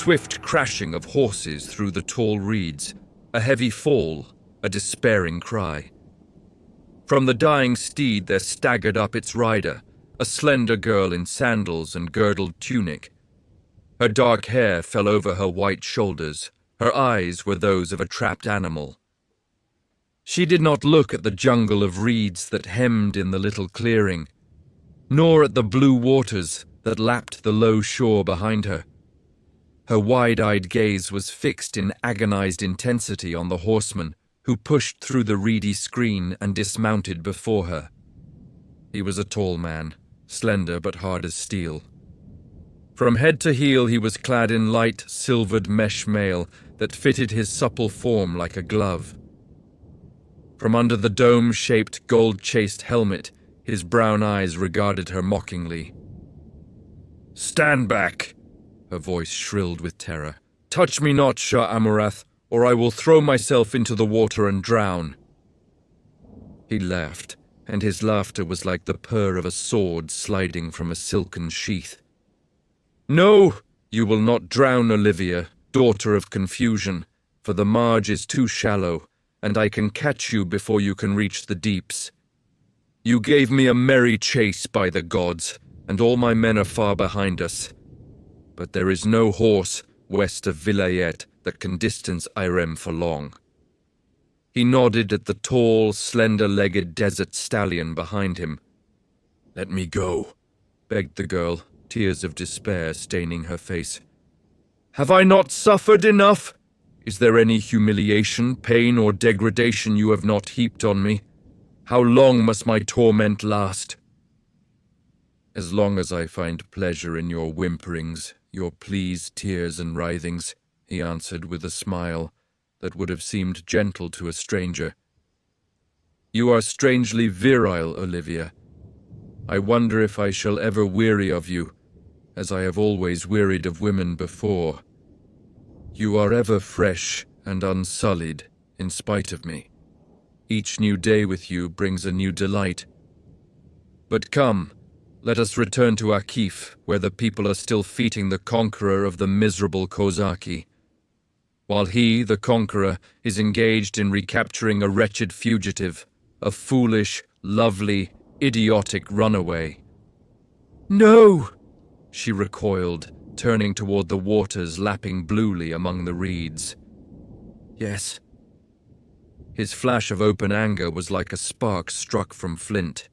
swift crashing of horses through the tall reeds, a heavy fall, a despairing cry. From the dying steed there staggered up its rider, a slender girl in sandals and girdled tunic. Her dark hair fell over her white shoulders. Her eyes were those of a trapped animal. She did not look at the jungle of reeds that hemmed in the little clearing, nor at the blue waters that lapped the low shore behind her. Her wide-eyed gaze was fixed in agonized intensity on the horseman who pushed through the reedy screen and dismounted before her. He was a tall man, slender but hard as steel. From head to heel he was clad in light, silvered mesh mail that fitted his supple form like a glove. From under the dome-shaped, gold-chased helmet, his brown eyes regarded her mockingly. "Stand back!" her voice shrilled with terror. "Touch me not, Shah Amurath, or I will throw myself into the water and drown." He laughed, and his laughter was like the purr of a sword sliding from a silken sheath. "No, you will not drown, Olivia, daughter of confusion, for the marge is too shallow, and I can catch you before you can reach the deeps. You gave me a merry chase, by the gods, and all my men are far behind us. But there is no horse west of Vilayet that can distance Irem for long." He nodded at the tall, slender-legged desert stallion behind him. "Let me go," begged the girl, tears of despair staining her face. "Have I not suffered enough? Is there any humiliation, pain, or degradation you have not heaped on me? How long must my torment last?" "As long as I find pleasure in your whimperings, your pleas, tears, and writhings," he answered with a smile that would have seemed gentle to a stranger. "You are strangely virile, Olivia. I wonder if I shall ever weary of you, as I have always wearied of women before. You are ever fresh and unsullied, in spite of me. Each new day with you brings a new delight. But come, let us return to Akif, where the people are still feting the conqueror of the miserable Kozaki, while he, the conqueror, is engaged in recapturing a wretched fugitive, a foolish, lovely, idiotic runaway." "No!" she recoiled, turning toward the waters lapping bluely among the reeds. "Yes." His flash of open anger was like a spark struck from flint.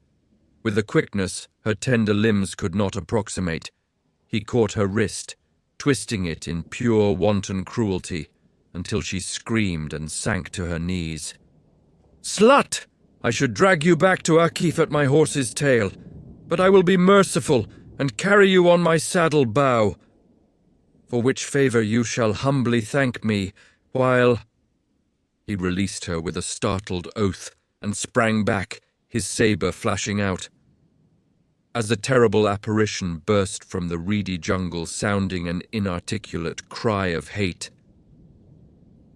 With a quickness her tender limbs could not approximate, he caught her wrist, twisting it in pure wanton cruelty, until she screamed and sank to her knees. "Slut! I should drag you back to Akif at my horse's tail, but I will be merciful and carry you on my saddle bow, for which favor you shall humbly thank me, while—" He released her with a startled oath and sprang back, his saber flashing out. As a terrible apparition burst from the reedy jungle sounding an inarticulate cry of hate,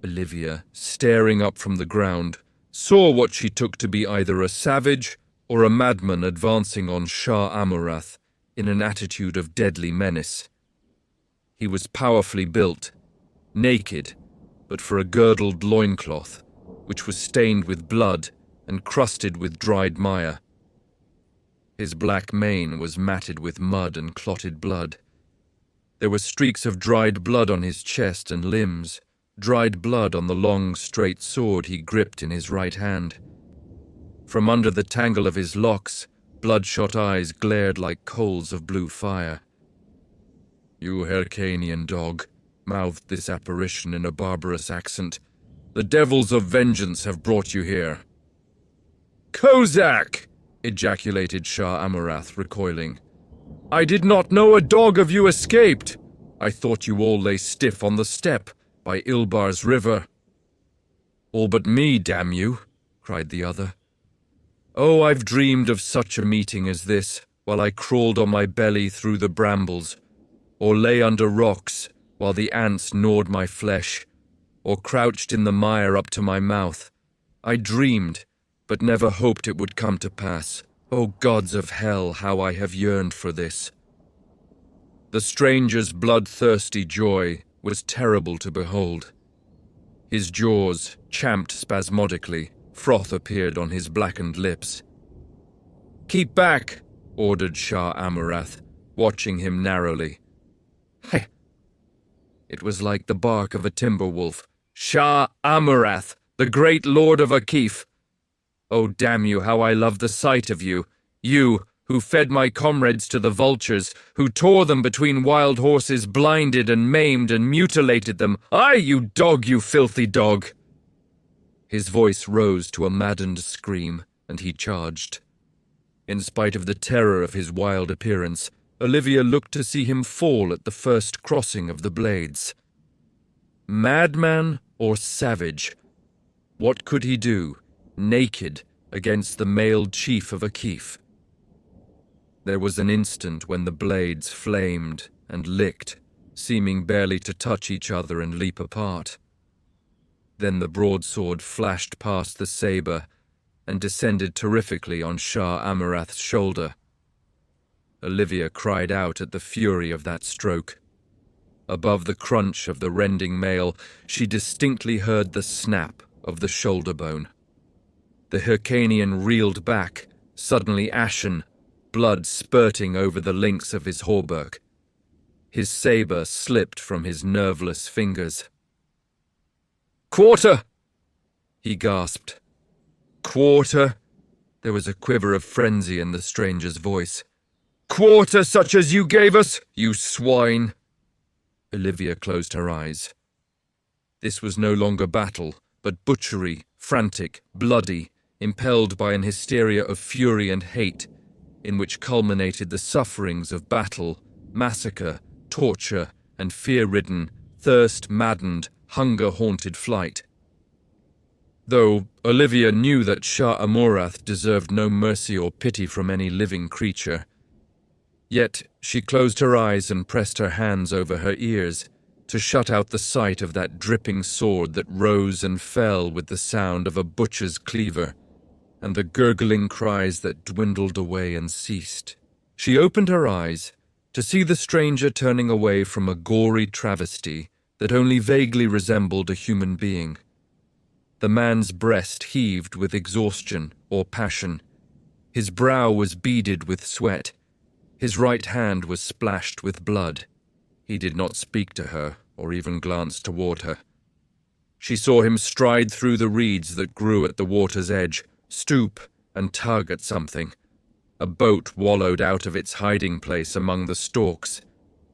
Olivia, staring up from the ground, saw what she took to be either a savage or a madman advancing on Shah Amurath in an attitude of deadly menace. He was powerfully built, naked, but for a girdled loincloth, which was stained with blood and crusted with dried mire. His black mane was matted with mud and clotted blood. There were streaks of dried blood on his chest and limbs, dried blood on the long, straight sword he gripped in his right hand. From under the tangle of his locks, bloodshot eyes glared like coals of blue fire. "You Hyrcanian dog," mouthed this apparition in a barbarous accent. "The devils of vengeance have brought you here." "Kozak!" ejaculated Shah Amurath, recoiling. "I did not know a dog of you escaped. I thought you all lay stiff on the steppe by Ilbar's river." "All but me, damn you," cried the other. "Oh, I've dreamed of such a meeting as this, while I crawled on my belly through the brambles, or lay under rocks while the ants gnawed my flesh, or crouched in the mire up to my mouth. I dreamed, but never hoped it would come to pass. O gods of hell, how I have yearned for this." The stranger's bloodthirsty joy was terrible to behold. His jaws champed spasmodically, froth appeared on his blackened lips. "Keep back," ordered Shah Amurath, watching him narrowly. "Hey!" It was like the bark of a timber wolf. "Shah Amurath, the great lord of Akif! Oh, damn you, how I love the sight of you! You, who fed my comrades to the vultures, who tore them between wild horses, blinded and maimed and mutilated them! Aye, you dog, you filthy dog!" His voice rose to a maddened scream, and he charged. In spite of the terror of his wild appearance, Olivia looked to see him fall at the first crossing of the blades. Madman or savage? What could he do, naked, against the mailed chief of Akif? There was an instant when the blades flamed and licked, seeming barely to touch each other and leap apart. Then the broadsword flashed past the saber and descended terrifically on Shah Amurath's shoulder. Olivia cried out at the fury of that stroke. Above the crunch of the rending mail, she distinctly heard the snap of the shoulder bone. The Hyrcanian reeled back, suddenly ashen, blood spurting over the links of his hauberk. His saber slipped from his nerveless fingers. "Quarter!" he gasped. "Quarter?" There was a quiver of frenzy in the stranger's voice. "Quarter such as you gave us, you swine!" Olivia closed her eyes. This was no longer battle, but butchery, frantic, bloody, impelled by an hysteria of fury and hate, in which culminated the sufferings of battle, massacre, torture, and fear-ridden, thirst-maddened, hunger-haunted flight. Though Olivia knew that Shah Amurath deserved no mercy or pity from any living creature, yet she closed her eyes and pressed her hands over her ears to shut out the sight of that dripping sword that rose and fell with the sound of a butcher's cleaver, and the gurgling cries that dwindled away and ceased. She opened her eyes to see the stranger turning away from a gory travesty that only vaguely resembled a human being. The man's breast heaved with exhaustion or passion. His brow was beaded with sweat. His right hand was splashed with blood. He did not speak to her or even glance toward her. She saw him stride through the reeds that grew at the water's edge, stoop and tug at something. A boat wallowed out of its hiding place among the stalks.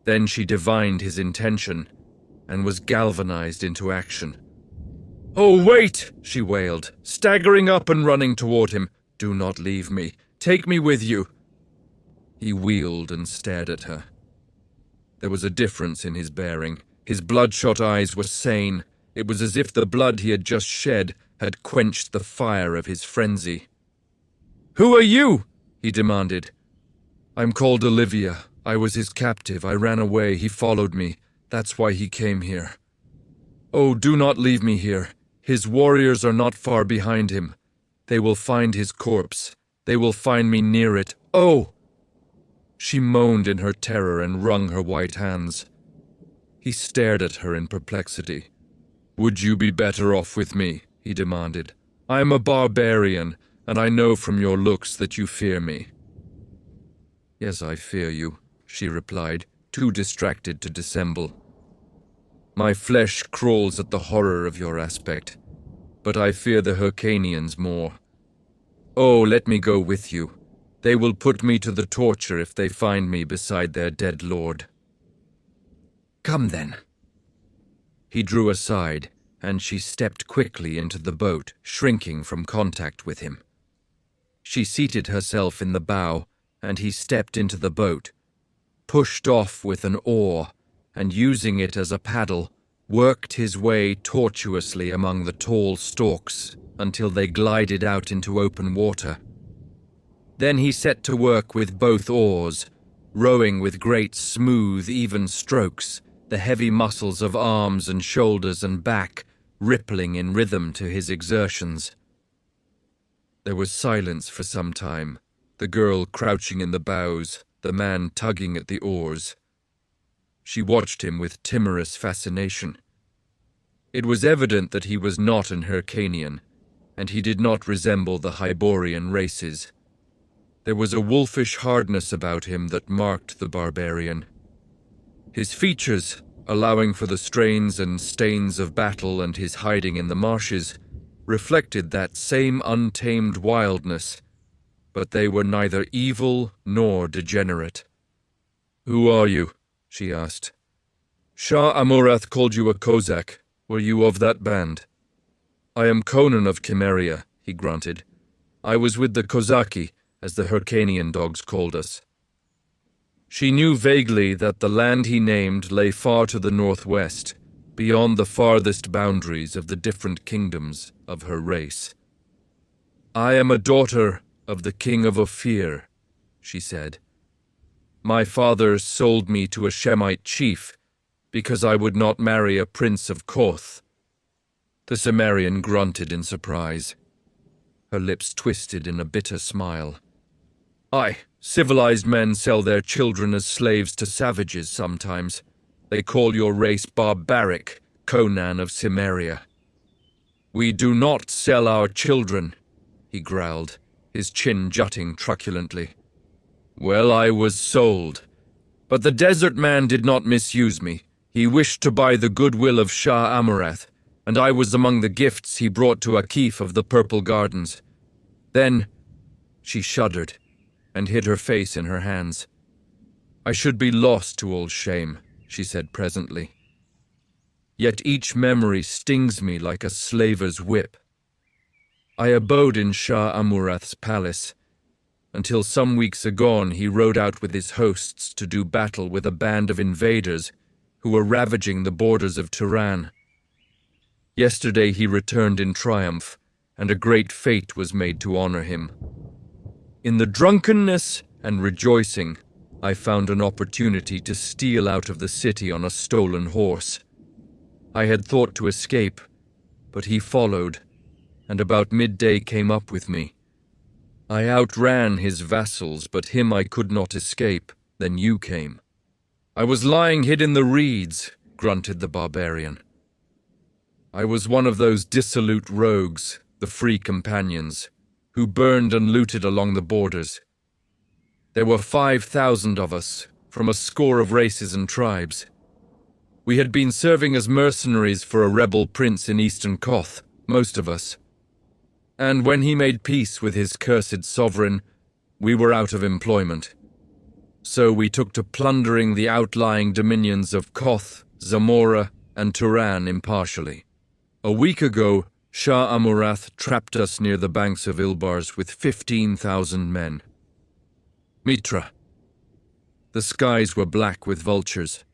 Then she divined his intention and was galvanized into action. "Oh, wait!" she wailed, staggering up and running toward him. "Do not leave me. Take me with you." He wheeled and stared at her. There was a difference in his bearing. His bloodshot eyes were sane. It was as if the blood he had just shed had quenched the fire of his frenzy. "Who are you?" he demanded. "I'm called Olivia. I was his captive. I ran away. He followed me. That's why he came here. Oh, do not leave me here. His warriors are not far behind him. They will find his corpse. They will find me near it. Oh!" She moaned in her terror and wrung her white hands. He stared at her in perplexity. "Would you be better off with me?" he demanded. "I am a barbarian, and I know from your looks that you fear me." "Yes, I fear you," she replied, too distracted to dissemble. "My flesh crawls at the horror of your aspect, but I fear the Hyrcanians more. Oh, let me go with you. They will put me to the torture if they find me beside their dead lord." "Come then." He drew aside, and she stepped quickly into the boat, shrinking from contact with him. She seated herself in the bow, and he stepped into the boat, pushed off with an oar, and using it as a paddle, worked his way tortuously among the tall stalks until they glided out into open water. Then he set to work with both oars, rowing with great, smooth, even strokes, the heavy muscles of arms and shoulders and back rippling in rhythm to his exertions. There was silence for some time, the girl crouching in the bows, the man tugging at the oars. She watched him with timorous fascination. It was evident that he was not an Hyrcanian, and he did not resemble the Hyborian races. There was a wolfish hardness about him that marked the barbarian. His features, allowing for the strains and stains of battle and his hiding in the marshes, reflected that same untamed wildness, but they were neither evil nor degenerate. "Who are you?" she asked. "Shah Amurath called you a Kozak. Were you of that band?" "I am Conan of Cimmeria," he grunted. "I was with the Kozaki, as the Hyrcanian dogs called us." She knew vaguely that the land he named lay far to the northwest, beyond the farthest boundaries of the different kingdoms of her race. "I am a daughter of the king of Ophir," she said. "My father sold me to a Shemite chief because I would not marry a prince of Koth." The Cimmerian grunted in surprise. Her lips twisted in a bitter smile. "Aye, civilized men sell their children as slaves to savages sometimes. They call your race barbaric, Conan of Cimmeria." "We do not sell our children," he growled, his chin jutting truculently. "Well, I was sold. But the desert man did not misuse me. He wished to buy the goodwill of Shah Amurath, and I was among the gifts he brought to Akif of the Purple Gardens. Then," she shuddered, and hid her face in her hands. "I should be lost to all shame," she said presently. "Yet each memory stings me like a slaver's whip. I abode in Shah Amurath's palace, until some weeks agone he rode out with his hosts to do battle with a band of invaders who were ravaging the borders of Turan. Yesterday he returned in triumph, and a great fete was made to honor him. In the drunkenness and rejoicing, I found an opportunity to steal out of the city on a stolen horse. I had thought to escape, but he followed, and about midday came up with me. I outran his vassals, but him I could not escape. Then you came." "I was lying hid in the reeds," grunted the barbarian. "I was one of those dissolute rogues, the free companions, who burned and looted along the borders. There were 5,000 of us, from a score of races and tribes. We had been serving as mercenaries for a rebel prince in eastern Koth, most of us. And when he made peace with his cursed sovereign, we were out of employment. So we took to plundering the outlying dominions of Koth, Zamora, and Turan impartially. A week ago, Shah Amurath trapped us near the banks of Ilbars with 15,000 men. Mitra. The skies were black with vultures.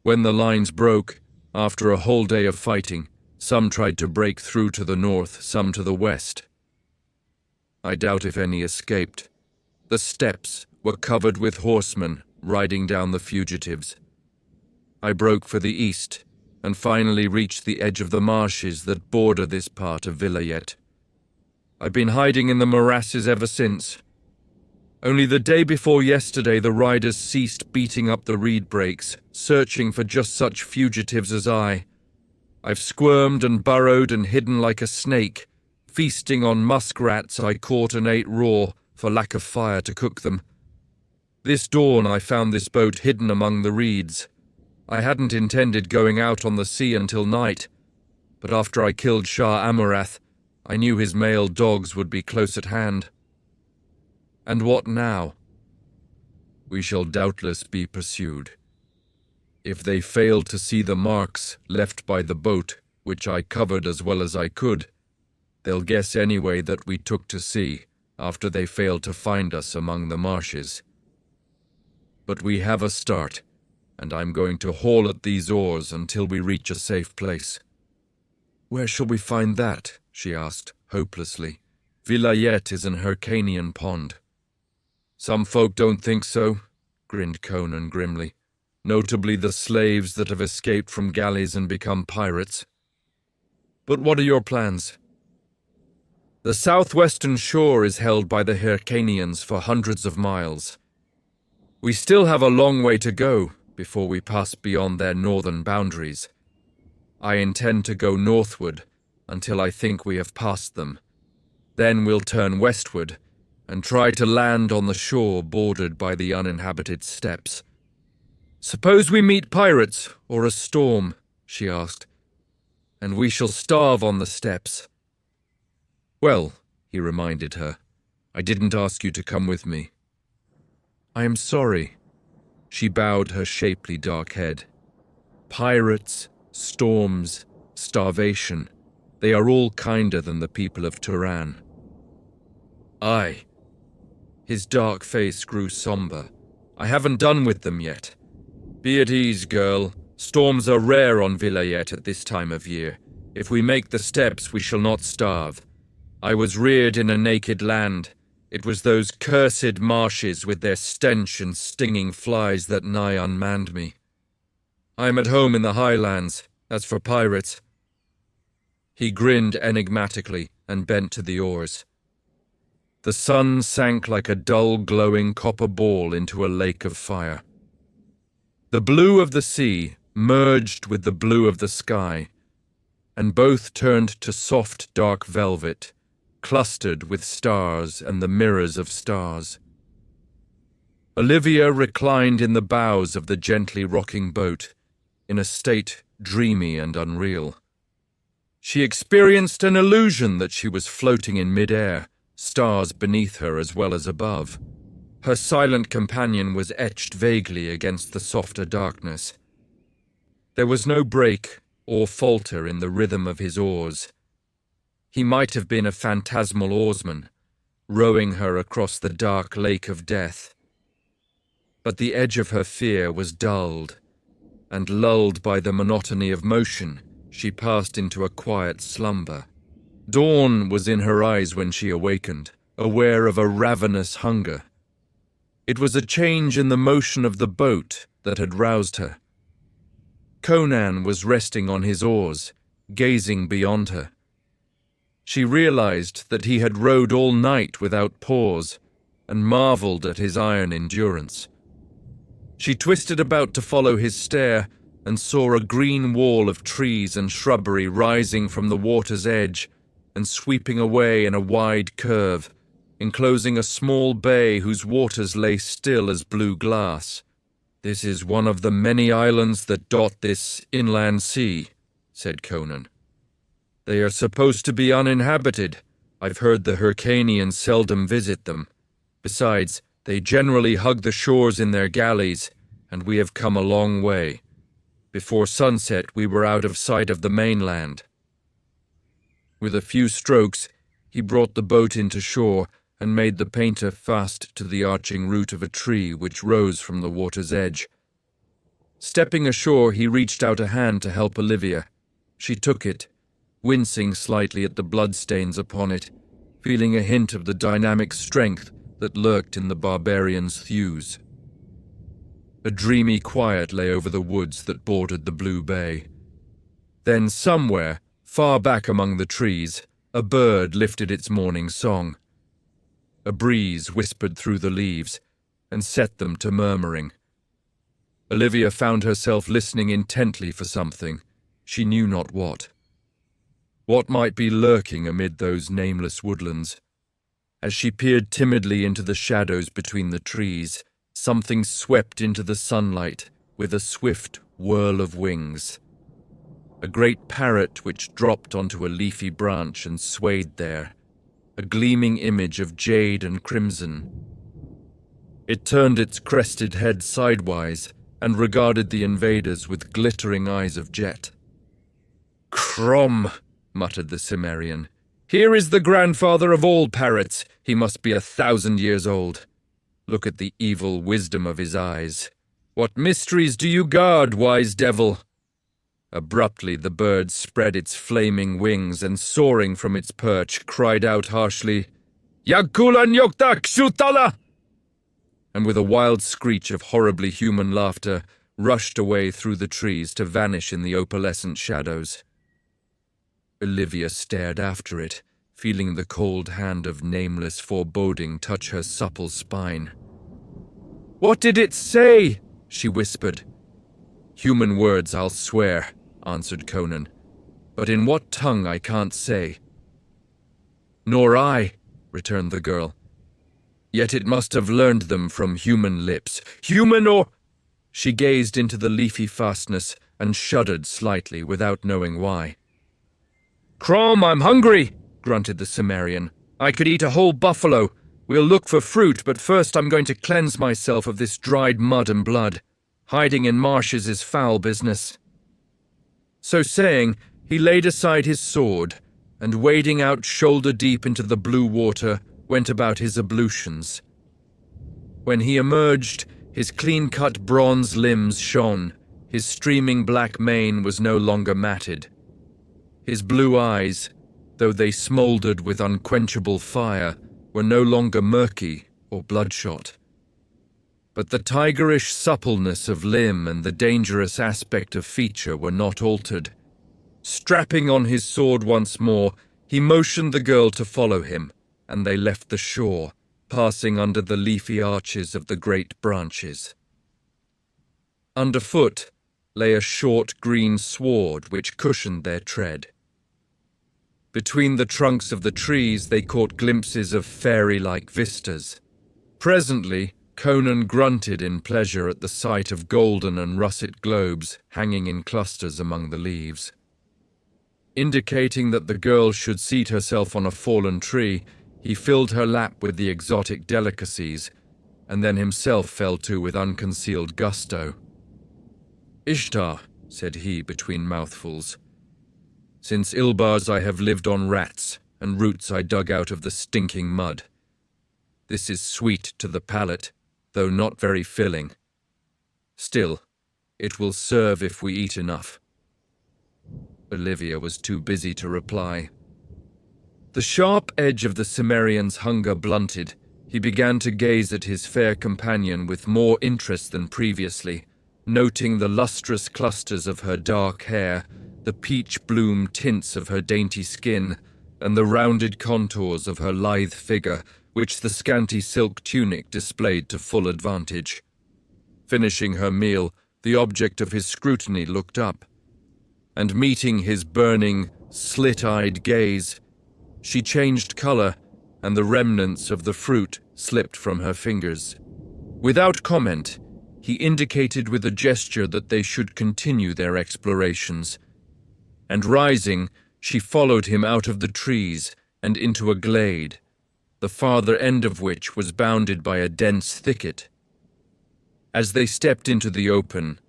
When the lines broke, after a whole day of fighting, some tried to break through to the north, some to the west. I doubt if any escaped. The steppes were covered with horsemen riding down the fugitives. I broke for the east, and finally reached the edge of the marshes that border this part of Vilayet. I've been hiding in the morasses ever since. Only the day before yesterday the riders ceased beating up the reed brakes, searching for just such fugitives as I. I've squirmed and burrowed and hidden like a snake, feasting on muskrats I caught and ate raw for lack of fire to cook them. This dawn I found this boat hidden among the reeds. I hadn't intended going out on the sea until night, but after I killed Shah Amurath, I knew his male dogs would be close at hand. And what now? We shall doubtless be pursued. If they fail to see the marks left by the boat, which I covered as well as I could, they'll guess anyway that we took to sea after they failed to find us among the marshes. But we have a start, and I'm going to haul at these oars until we reach a safe place." "Where shall we find that?" she asked, hopelessly. "Vilayet is an Hyrcanian pond." "Some folk don't think so," grinned Conan grimly. "Notably the slaves that have escaped from galleys and become pirates. But what are your plans?" "The southwestern shore is held by the Hyrcanians for hundreds of miles. We still have a long way to go, before we pass beyond their northern boundaries. I intend to go northward until I think we have passed them. Then we'll turn westward and try to land on the shore bordered by the uninhabited steppes. Suppose we meet pirates or a storm, she asked, and we shall starve on the steppes. Well, he reminded her, I didn't ask you to come with me. I am sorry. She bowed her shapely dark head. Pirates, storms, starvation, they are all kinder than the people of Turan. Aye. His dark face grew somber. I haven't done with them yet. Be at ease, girl. Storms are rare on Vilayet at this time of year. If we make the steppes, we shall not starve. I was reared in a naked land. It was those cursed marshes with their stench and stinging flies that nigh unmanned me. I am at home in the highlands. As for pirates... He grinned enigmatically and bent to the oars. The sun sank like a dull, glowing copper ball into a lake of fire. The blue of the sea merged with the blue of the sky, and both turned to soft, dark velvet, clustered with stars and the mirrors of stars. Olivia reclined in the bows of the gently rocking boat, in a state dreamy and unreal. She experienced an illusion that she was floating in mid-air, stars beneath her as well as above. Her silent companion was etched vaguely against the softer darkness. There was no break or falter in the rhythm of his oars. He might have been a phantasmal oarsman, rowing her across the dark lake of death. But the edge of her fear was dulled, and lulled by the monotony of motion, she passed into a quiet slumber. Dawn was in her eyes when she awakened, aware of a ravenous hunger. It was a change in the motion of the boat that had roused her. Conan was resting on his oars, gazing beyond her. She realized that he had rowed all night without pause, and marveled at his iron endurance. She twisted about to follow his stare, and saw a green wall of trees and shrubbery rising from the water's edge and sweeping away in a wide curve, enclosing a small bay whose waters lay still as blue glass. This is one of the many islands that dot this inland sea, said Conan. They are supposed to be uninhabited. I've heard the Hyrcanians seldom visit them. Besides, they generally hug the shores in their galleys, and we have come a long way. Before sunset, we were out of sight of the mainland. With a few strokes, he brought the boat into shore and made the painter fast to the arching root of a tree which rose from the water's edge. Stepping ashore, he reached out a hand to help Olivia. She took it, wincing slightly at the bloodstains upon it, feeling a hint of the dynamic strength that lurked in the barbarian's thews. A dreamy quiet lay over the woods that bordered the blue bay. Then somewhere, far back among the trees, a bird lifted its morning song. A breeze whispered through the leaves and set them to murmuring. Olivia found herself listening intently for something, she knew not what. What might be lurking amid those nameless woodlands? As she peered timidly into the shadows between the trees, something swept into the sunlight with a swift whirl of wings. A great parrot which dropped onto a leafy branch and swayed there, a gleaming image of jade and crimson. It turned its crested head sidewise and regarded the invaders with glittering eyes of jet. "Crom," muttered the Cimmerian. "Here is the grandfather of all parrots. He must be 1,000 years old. Look at the evil wisdom of his eyes. What mysteries do you guard, wise devil?" Abruptly the bird spread its flaming wings and, soaring from its perch, cried out harshly, "Yakula nyokta kshutala!" and with a wild screech of horribly human laughter, rushed away through the trees to vanish in the opalescent shadows. Olivia stared after it, feeling the cold hand of nameless foreboding touch her supple spine. "What did it say?" she whispered, Human words, I'll swear, answered Conan. But in what tongue I can't say. Nor I, returned the girl. Yet it must have learned them from human lips. Human or... She gazed into the leafy fastness and shuddered slightly without knowing why. Crom, I'm hungry, grunted the Cimmerian. I could eat a whole buffalo. We'll look for fruit, but first I'm going to cleanse myself of this dried mud and blood. Hiding in marshes is foul business. So saying, he laid aside his sword, and wading out shoulder-deep into the blue water, went about his ablutions. When he emerged, his clean-cut bronze limbs shone, his streaming black mane was no longer matted. His blue eyes, though they smouldered with unquenchable fire, were no longer murky or bloodshot. But the tigerish suppleness of limb and the dangerous aspect of feature were not altered. Strapping on his sword once more, he motioned the girl to follow him, and they left the shore, passing under the leafy arches of the great branches. Underfoot lay a short green sward which cushioned their tread. Between the trunks of the trees they caught glimpses of fairy-like vistas. Presently, Conan grunted in pleasure at the sight of golden and russet globes hanging in clusters among the leaves. Indicating that the girl should seat herself on a fallen tree, he filled her lap with the exotic delicacies, and then himself fell to with unconcealed gusto. Ishtar, said he between mouthfuls, since Ilbars I have lived on rats, and roots I dug out of the stinking mud. This is sweet to the palate, though not very filling. Still, it will serve if we eat enough. Olivia was too busy to reply. The sharp edge of the Cimmerian's hunger blunted. He began to gaze at his fair companion with more interest than previously, noting the lustrous clusters of her dark hair, the peach-bloom tints of her dainty skin, and the rounded contours of her lithe figure, which the scanty silk tunic displayed to full advantage. Finishing her meal, the object of his scrutiny looked up, and meeting his burning, slit-eyed gaze, she changed color, and the remnants of the fruit slipped from her fingers. Without comment, he indicated with a gesture that they should continue their explorations, and rising, she followed him out of the trees and into a glade, the farther end of which was bounded by a dense thicket. As they stepped into the open,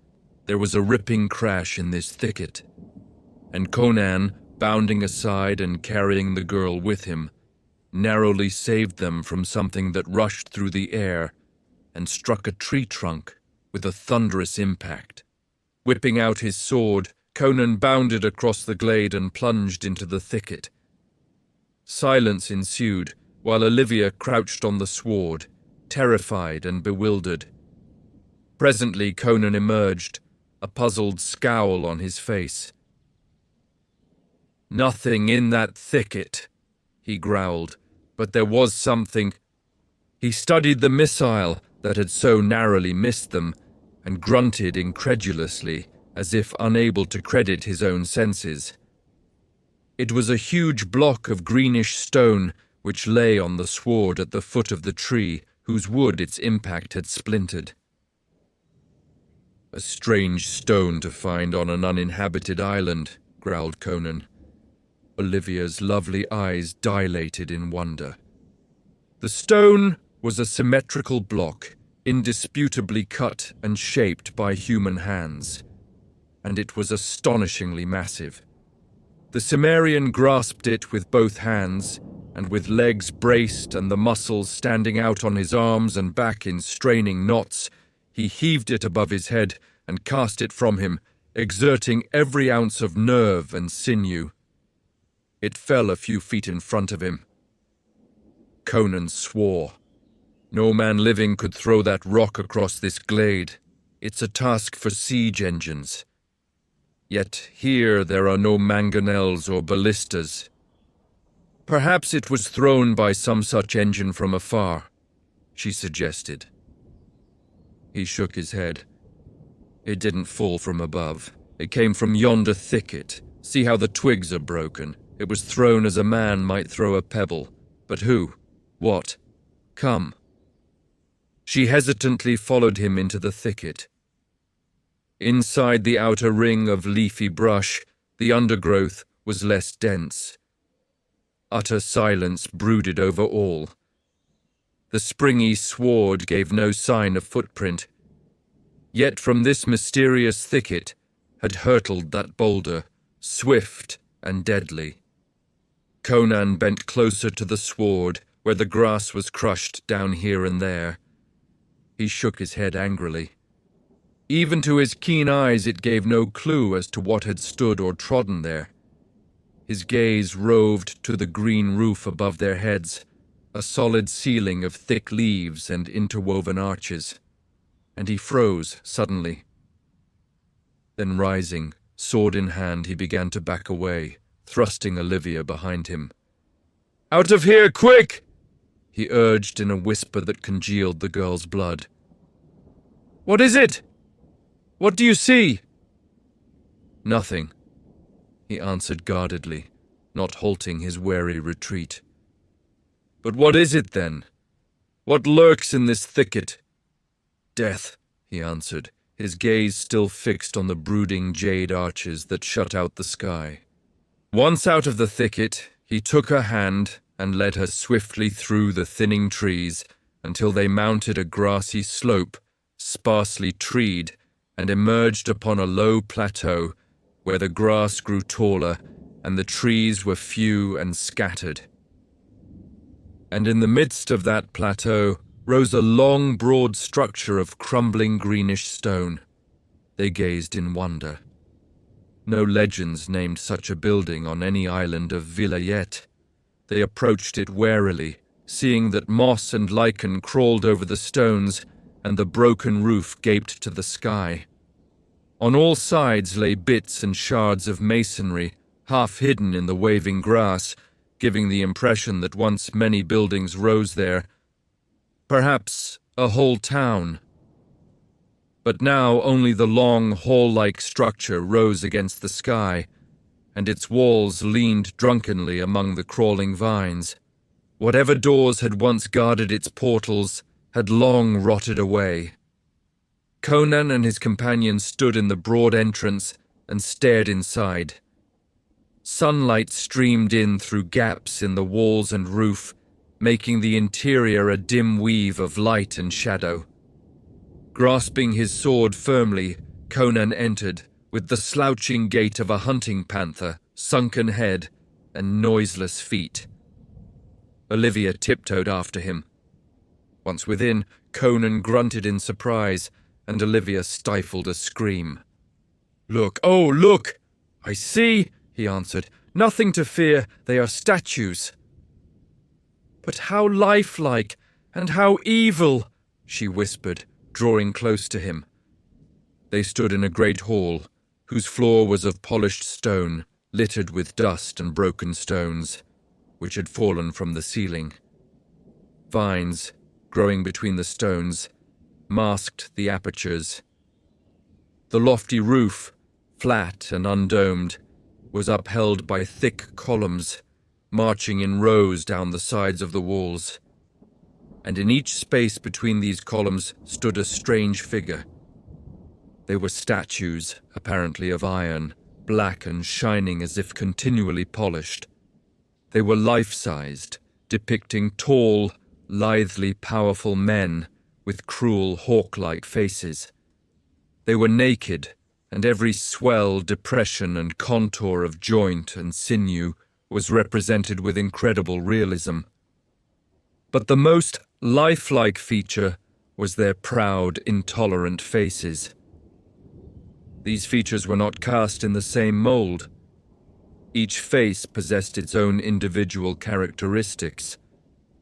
there was a ripping crash in this thicket, and Conan, bounding aside and carrying the girl with him, narrowly saved them from something that rushed through the air and struck a tree trunk with a thunderous impact. Whipping out his sword, Conan bounded across the glade and plunged into the thicket. Silence ensued, while Olivia crouched on the sward, terrified and bewildered. Presently Conan emerged, a puzzled scowl on his face. "Nothing in that thicket," he growled, "but there was something." He studied the missile that had so narrowly missed them, and grunted incredulously, as if unable to credit his own senses. It was a huge block of greenish stone which lay on the sward at the foot of the tree whose wood its impact had splintered. "A strange stone to find on an uninhabited island," growled Conan. Olivia's lovely eyes dilated in wonder. The stone was a symmetrical block, indisputably cut and shaped by human hands, and it was astonishingly massive. The Cimmerian grasped it with both hands, and with legs braced and the muscles standing out on his arms and back in straining knots, he heaved it above his head and cast it from him, exerting every ounce of nerve and sinew. It fell a few feet in front of him. Conan swore. No man living could throw that rock across this glade. It's a task for siege engines. Yet here there are no mangonels or ballistas. Perhaps it was thrown by some such engine from afar, she suggested. He shook his head. It didn't fall from above. It came from yonder thicket. See how the twigs are broken. It was thrown as a man might throw a pebble. But who? What? Come. She hesitantly followed him into the thicket. Inside the outer ring of leafy brush, the undergrowth was less dense. Utter silence brooded over all. The springy sward gave no sign of footprint. Yet from this mysterious thicket had hurtled that boulder, swift and deadly. Conan bent closer to the sward, where the grass was crushed down here and there. He shook his head angrily. Even to his keen eyes it gave no clue as to what had stood or trodden there. His gaze roved to the green roof above their heads, a solid ceiling of thick leaves and interwoven arches, and he froze suddenly. Then rising, sword in hand, he began to back away, thrusting Olivia behind him. "Out of here, quick!" he urged in a whisper that congealed the girl's blood. "What is it? What do you see?" "Nothing," he answered guardedly, not halting his wary retreat. "But what is it, then? What lurks in this thicket?" "Death," he answered, his gaze still fixed on the brooding jade arches that shut out the sky. Once out of the thicket, he took her hand and led her swiftly through the thinning trees until they mounted a grassy slope, sparsely treed, and emerged upon a low plateau where the grass grew taller and the trees were few and scattered. And in the midst of that plateau rose a long, broad structure of crumbling greenish stone. They gazed in wonder. No legends named such a building on any island of Vilayet. They approached it warily, seeing that moss and lichen crawled over the stones and the broken roof gaped to the sky. On all sides lay bits and shards of masonry, half hidden in the waving grass, giving the impression that once many buildings rose there, perhaps a whole town. But now only the long, hall-like structure rose against the sky, and its walls leaned drunkenly among the crawling vines. Whatever doors had once guarded its portals had long rotted away. Conan and his companion stood in the broad entrance and stared inside. Sunlight streamed in through gaps in the walls and roof, making the interior a dim weave of light and shadow. Grasping his sword firmly, Conan entered, with the slouching gait of a hunting panther, sunken head, and noiseless feet. Olivia tiptoed after him. Once within, Conan grunted in surprise, and Olivia stifled a scream. "Look, oh, look! I see," he answered. "Nothing to fear, they are statues." "But how lifelike, and how evil," she whispered, drawing close to him. They stood in a great hall, whose floor was of polished stone, littered with dust and broken stones, which had fallen from the ceiling. Vines, growing between the stones, masked the apertures. The lofty roof, flat and undomed, was upheld by thick columns, marching in rows down the sides of the walls. And in each space between these columns stood a strange figure. They were statues, apparently of iron, black and shining as if continually polished. They were life-sized, depicting tall, lithely powerful men with cruel hawk-like faces. They were naked, and every swell, depression, and contour of joint and sinew was represented with incredible realism. But the most lifelike feature was their proud, intolerant faces. These features were not cast in the same mold. Each face possessed its own individual characteristics,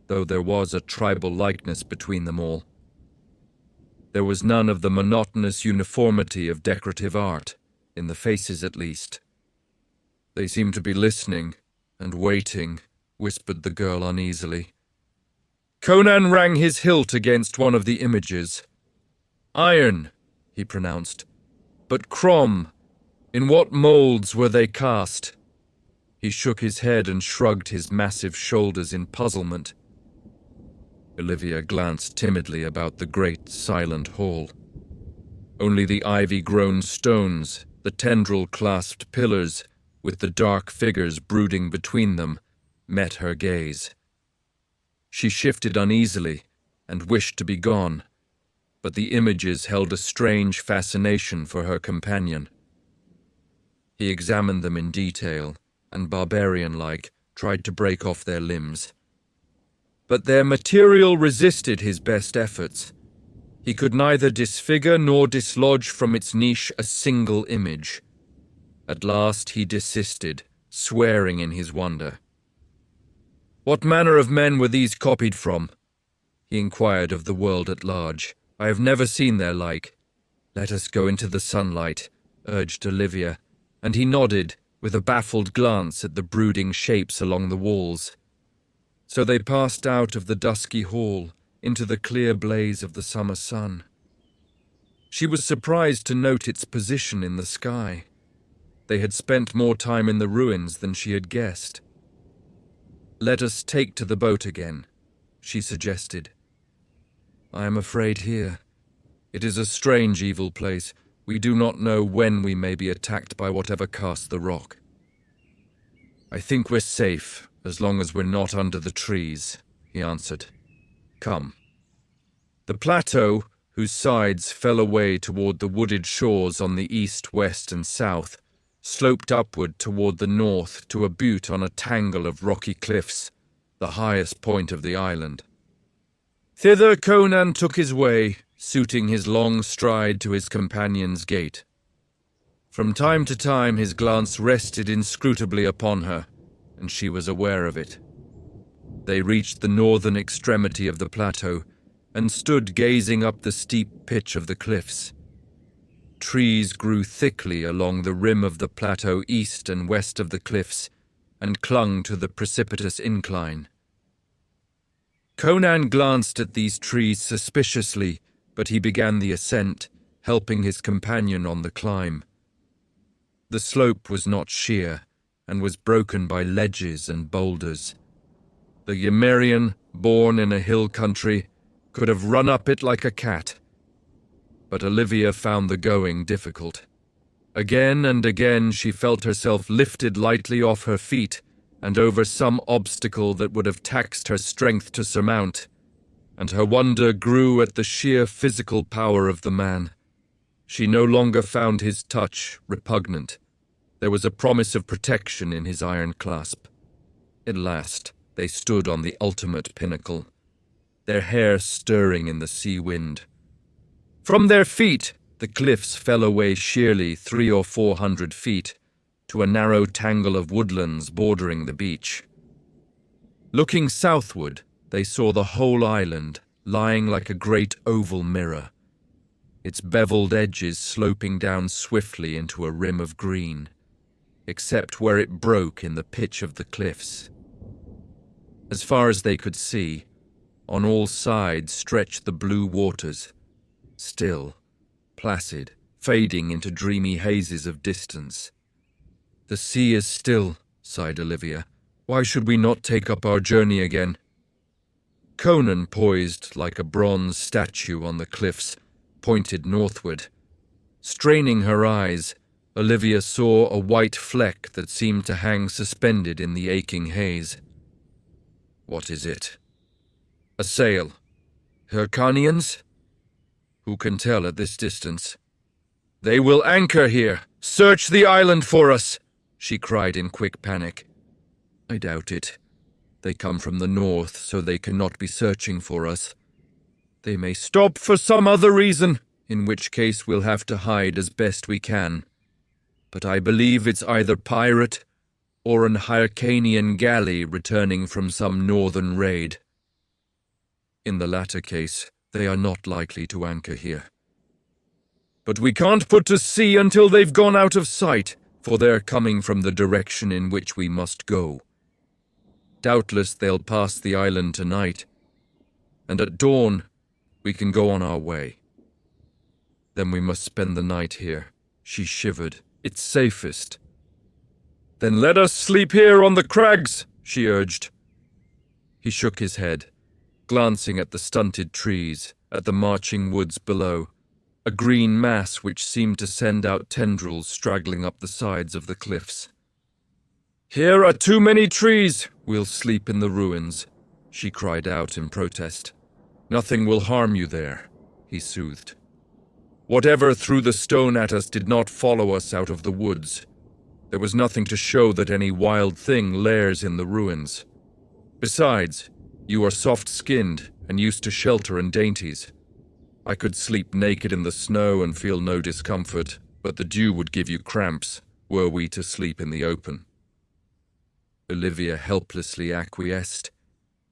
though there was a tribal likeness between them all. There was none of the monotonous uniformity of decorative art, in the faces at least. "They seem to be listening and waiting," whispered the girl uneasily. Conan rang his hilt against one of the images. "Iron," he pronounced. But Crom, in what moulds were they cast? He shook his head and shrugged his massive shoulders in puzzlement. Olivia glanced timidly about the great, silent hall. Only the ivy-grown stones, the tendril-clasped pillars, with the dark figures brooding between them, met her gaze. She shifted uneasily and wished to be gone, but the images held a strange fascination for her companion. He examined them in detail, and barbarian-like tried to break off their limbs. But their material resisted his best efforts. He could neither disfigure nor dislodge from its niche a single image. At last he desisted, swearing in his wonder. "What manner of men were these copied from?" he inquired of the world at large. "I have never seen their like." "Let us go into the sunlight," urged Olivia, and he nodded, with a baffled glance at the brooding shapes along the walls. So they passed out of the dusky hall into the clear blaze of the summer sun. She was surprised to note its position in the sky. They had spent more time in the ruins than she had guessed. "Let us take to the boat again," she suggested. "I am afraid here. It is a strange evil place. We do not know when we may be attacked by whatever cast the rock." "I think we're safe, as long as we're not under the trees," he answered. "Come." The plateau, whose sides fell away toward the wooded shores on the east, west, and south, sloped upward toward the north to a butte on a tangle of rocky cliffs, the highest point of the island. Thither Conan took his way, suiting his long stride to his companion's gait. From time to time his glance rested inscrutably upon her, and she was aware of it. They reached the northern extremity of the plateau and stood gazing up the steep pitch of the cliffs. Trees grew thickly along the rim of the plateau east and west of the cliffs and clung to the precipitous incline. Conan glanced at these trees suspiciously, but he began the ascent, helping his companion on the climb. The slope was not sheer and was broken by ledges and boulders. The Ymerian, born in a hill country, could have run up it like a cat. But Olivia found the going difficult. Again and again she felt herself lifted lightly off her feet and over some obstacle that would have taxed her strength to surmount, and her wonder grew at the sheer physical power of the man. She no longer found his touch repugnant. There was a promise of protection in his iron clasp. At last they stood on the ultimate pinnacle, their hair stirring in the sea wind. From their feet, the cliffs fell away sheerly 300 or 400 feet to a narrow tangle of woodlands bordering the beach. Looking southward, they saw the whole island lying like a great oval mirror, its beveled edges sloping down swiftly into a rim of green, except where it broke in the pitch of the cliffs. As far as they could see, on all sides stretched the blue waters, still, placid, fading into dreamy hazes of distance. "The sea is still," sighed Olivia. "Why should we not take up our journey again?" Conan, poised like a bronze statue on the cliffs, pointed northward. Straining her eyes, Olivia saw a white fleck that seemed to hang suspended in the aching haze. "What is it?" "A sail." "Hyrcanians?" "Who can tell at this distance?" "They will anchor here! Search the island for us!" she cried in quick panic. "I doubt it. They come from the north, so they cannot be searching for us. They may stop for some other reason, in which case we'll have to hide as best we can. But I believe it's either pirate or an Hyrcanian galley returning from some northern raid. In the latter case, they are not likely to anchor here. But we can't put to sea until they've gone out of sight, for they're coming from the direction in which we must go. Doubtless they'll pass the island tonight, and at dawn we can go on our way. Then we must spend the night here, She shivered. "It's safest." "Then let us sleep here on the crags," she urged. He shook his head, glancing at the stunted trees, at the marching woods below, a green mass which seemed to send out tendrils straggling up the sides of the cliffs. "Here are too many trees. We'll sleep in the ruins," she cried out in protest. "Nothing will harm you there," he soothed. "Whatever threw the stone at us did not follow us out of the woods. There was nothing to show that any wild thing lairs in the ruins. Besides, you are soft-skinned and used to shelter and dainties. I could sleep naked in the snow and feel no discomfort, but the dew would give you cramps, were we to sleep in the open." Olivia helplessly acquiesced,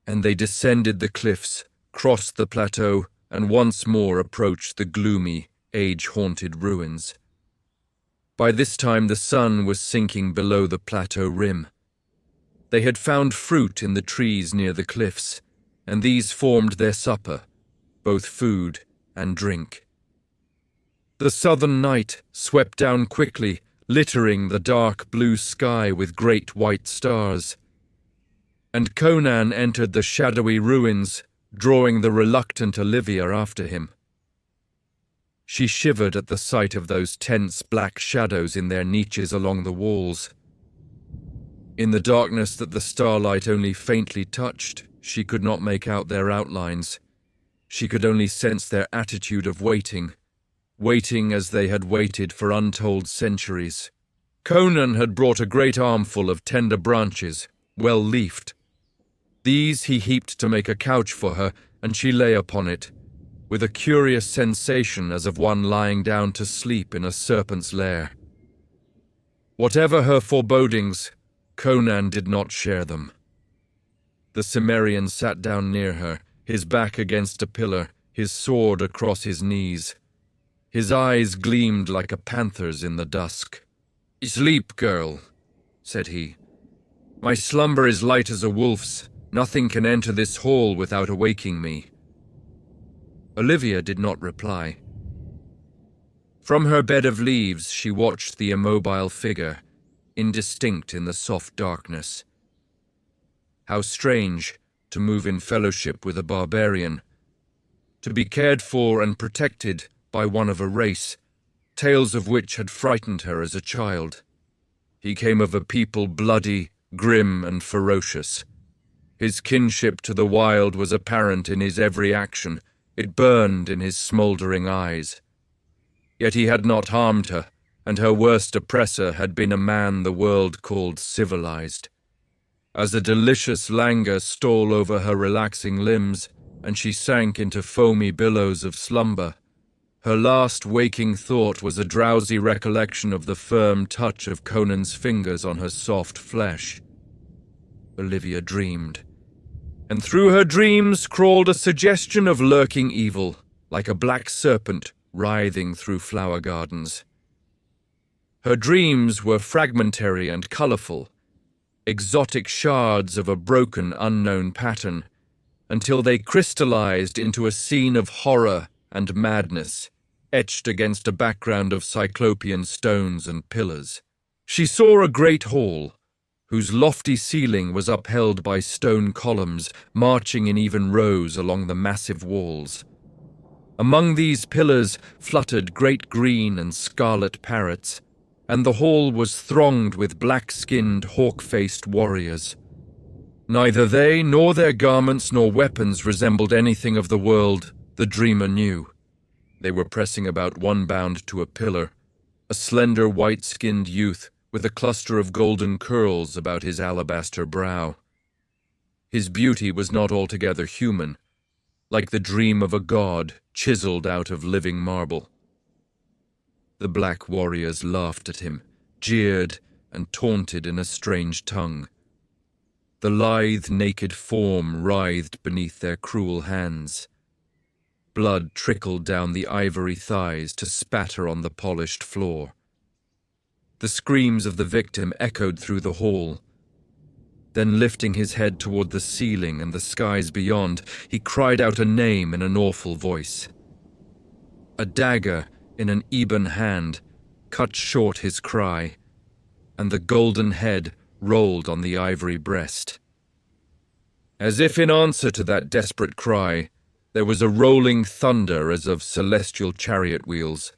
and they descended the cliffs, crossed the plateau, and once more approached the gloomy, age-haunted ruins. By this time the sun was sinking below the plateau rim. They had found fruit in the trees near the cliffs, and these formed their supper, both food and drink. The southern night swept down quickly, littering the dark blue sky with great white stars. And Conan entered the shadowy ruins, drawing the reluctant Olivia after him. She shivered at the sight of those tense black shadows in their niches along the walls. In the darkness that the starlight only faintly touched, she could not make out their outlines. She could only sense their attitude of waiting as they had waited for untold centuries. Conan had brought a great armful of tender branches, well leafed. These he heaped to make a couch for her, and she lay upon it, with a curious sensation as of one lying down to sleep in a serpent's lair. Whatever her forebodings, Conan did not share them. The Cimmerian sat down near her, his back against a pillar, his sword across his knees. His eyes gleamed like a panther's in the dusk. "Sleep, girl," said he. "My slumber is light as a wolf's. Nothing can enter this hall without awaking me." Olivia did not reply. From her bed of leaves she watched the immobile figure, indistinct in the soft darkness. How strange to move in fellowship with a barbarian, to be cared for and protected by one of a race, tales of which had frightened her as a child. He came of a people bloody, grim, and ferocious. His kinship to the wild was apparent in his every action. It burned in his smouldering eyes. Yet he had not harmed her, and her worst oppressor had been a man the world called civilized. As a delicious languor stole over her relaxing limbs, and she sank into foamy billows of slumber, her last waking thought was a drowsy recollection of the firm touch of Conan's fingers on her soft flesh. Olivia dreamed, and through her dreams crawled a suggestion of lurking evil, like a black serpent writhing through flower gardens. Her dreams were fragmentary and colorful, exotic shards of a broken, unknown pattern, until they crystallized into a scene of horror and madness, etched against a background of cyclopean stones and pillars. She saw a great hall, whose lofty ceiling was upheld by stone columns marching in even rows along the massive walls. Among these pillars fluttered great green and scarlet parrots, and the hall was thronged with black-skinned, hawk-faced warriors. Neither they nor their garments nor weapons resembled anything of the world the dreamer knew. They were pressing about one bound to a pillar, a slender white-skinned youth with a cluster of golden curls about his alabaster brow. His beauty was not altogether human, like the dream of a god chiseled out of living marble. The black warriors laughed at him, jeered, and taunted in a strange tongue. The lithe, naked form writhed beneath their cruel hands. Blood trickled down the ivory thighs to spatter on the polished floor. The screams of the victim echoed through the hall. Then, lifting his head toward the ceiling and the skies beyond, he cried out a name in an awful voice. A dagger in an ebon hand, cut short his cry, and the golden head rolled on the ivory breast. As if in answer to that desperate cry, there was a rolling thunder as of celestial chariot wheels,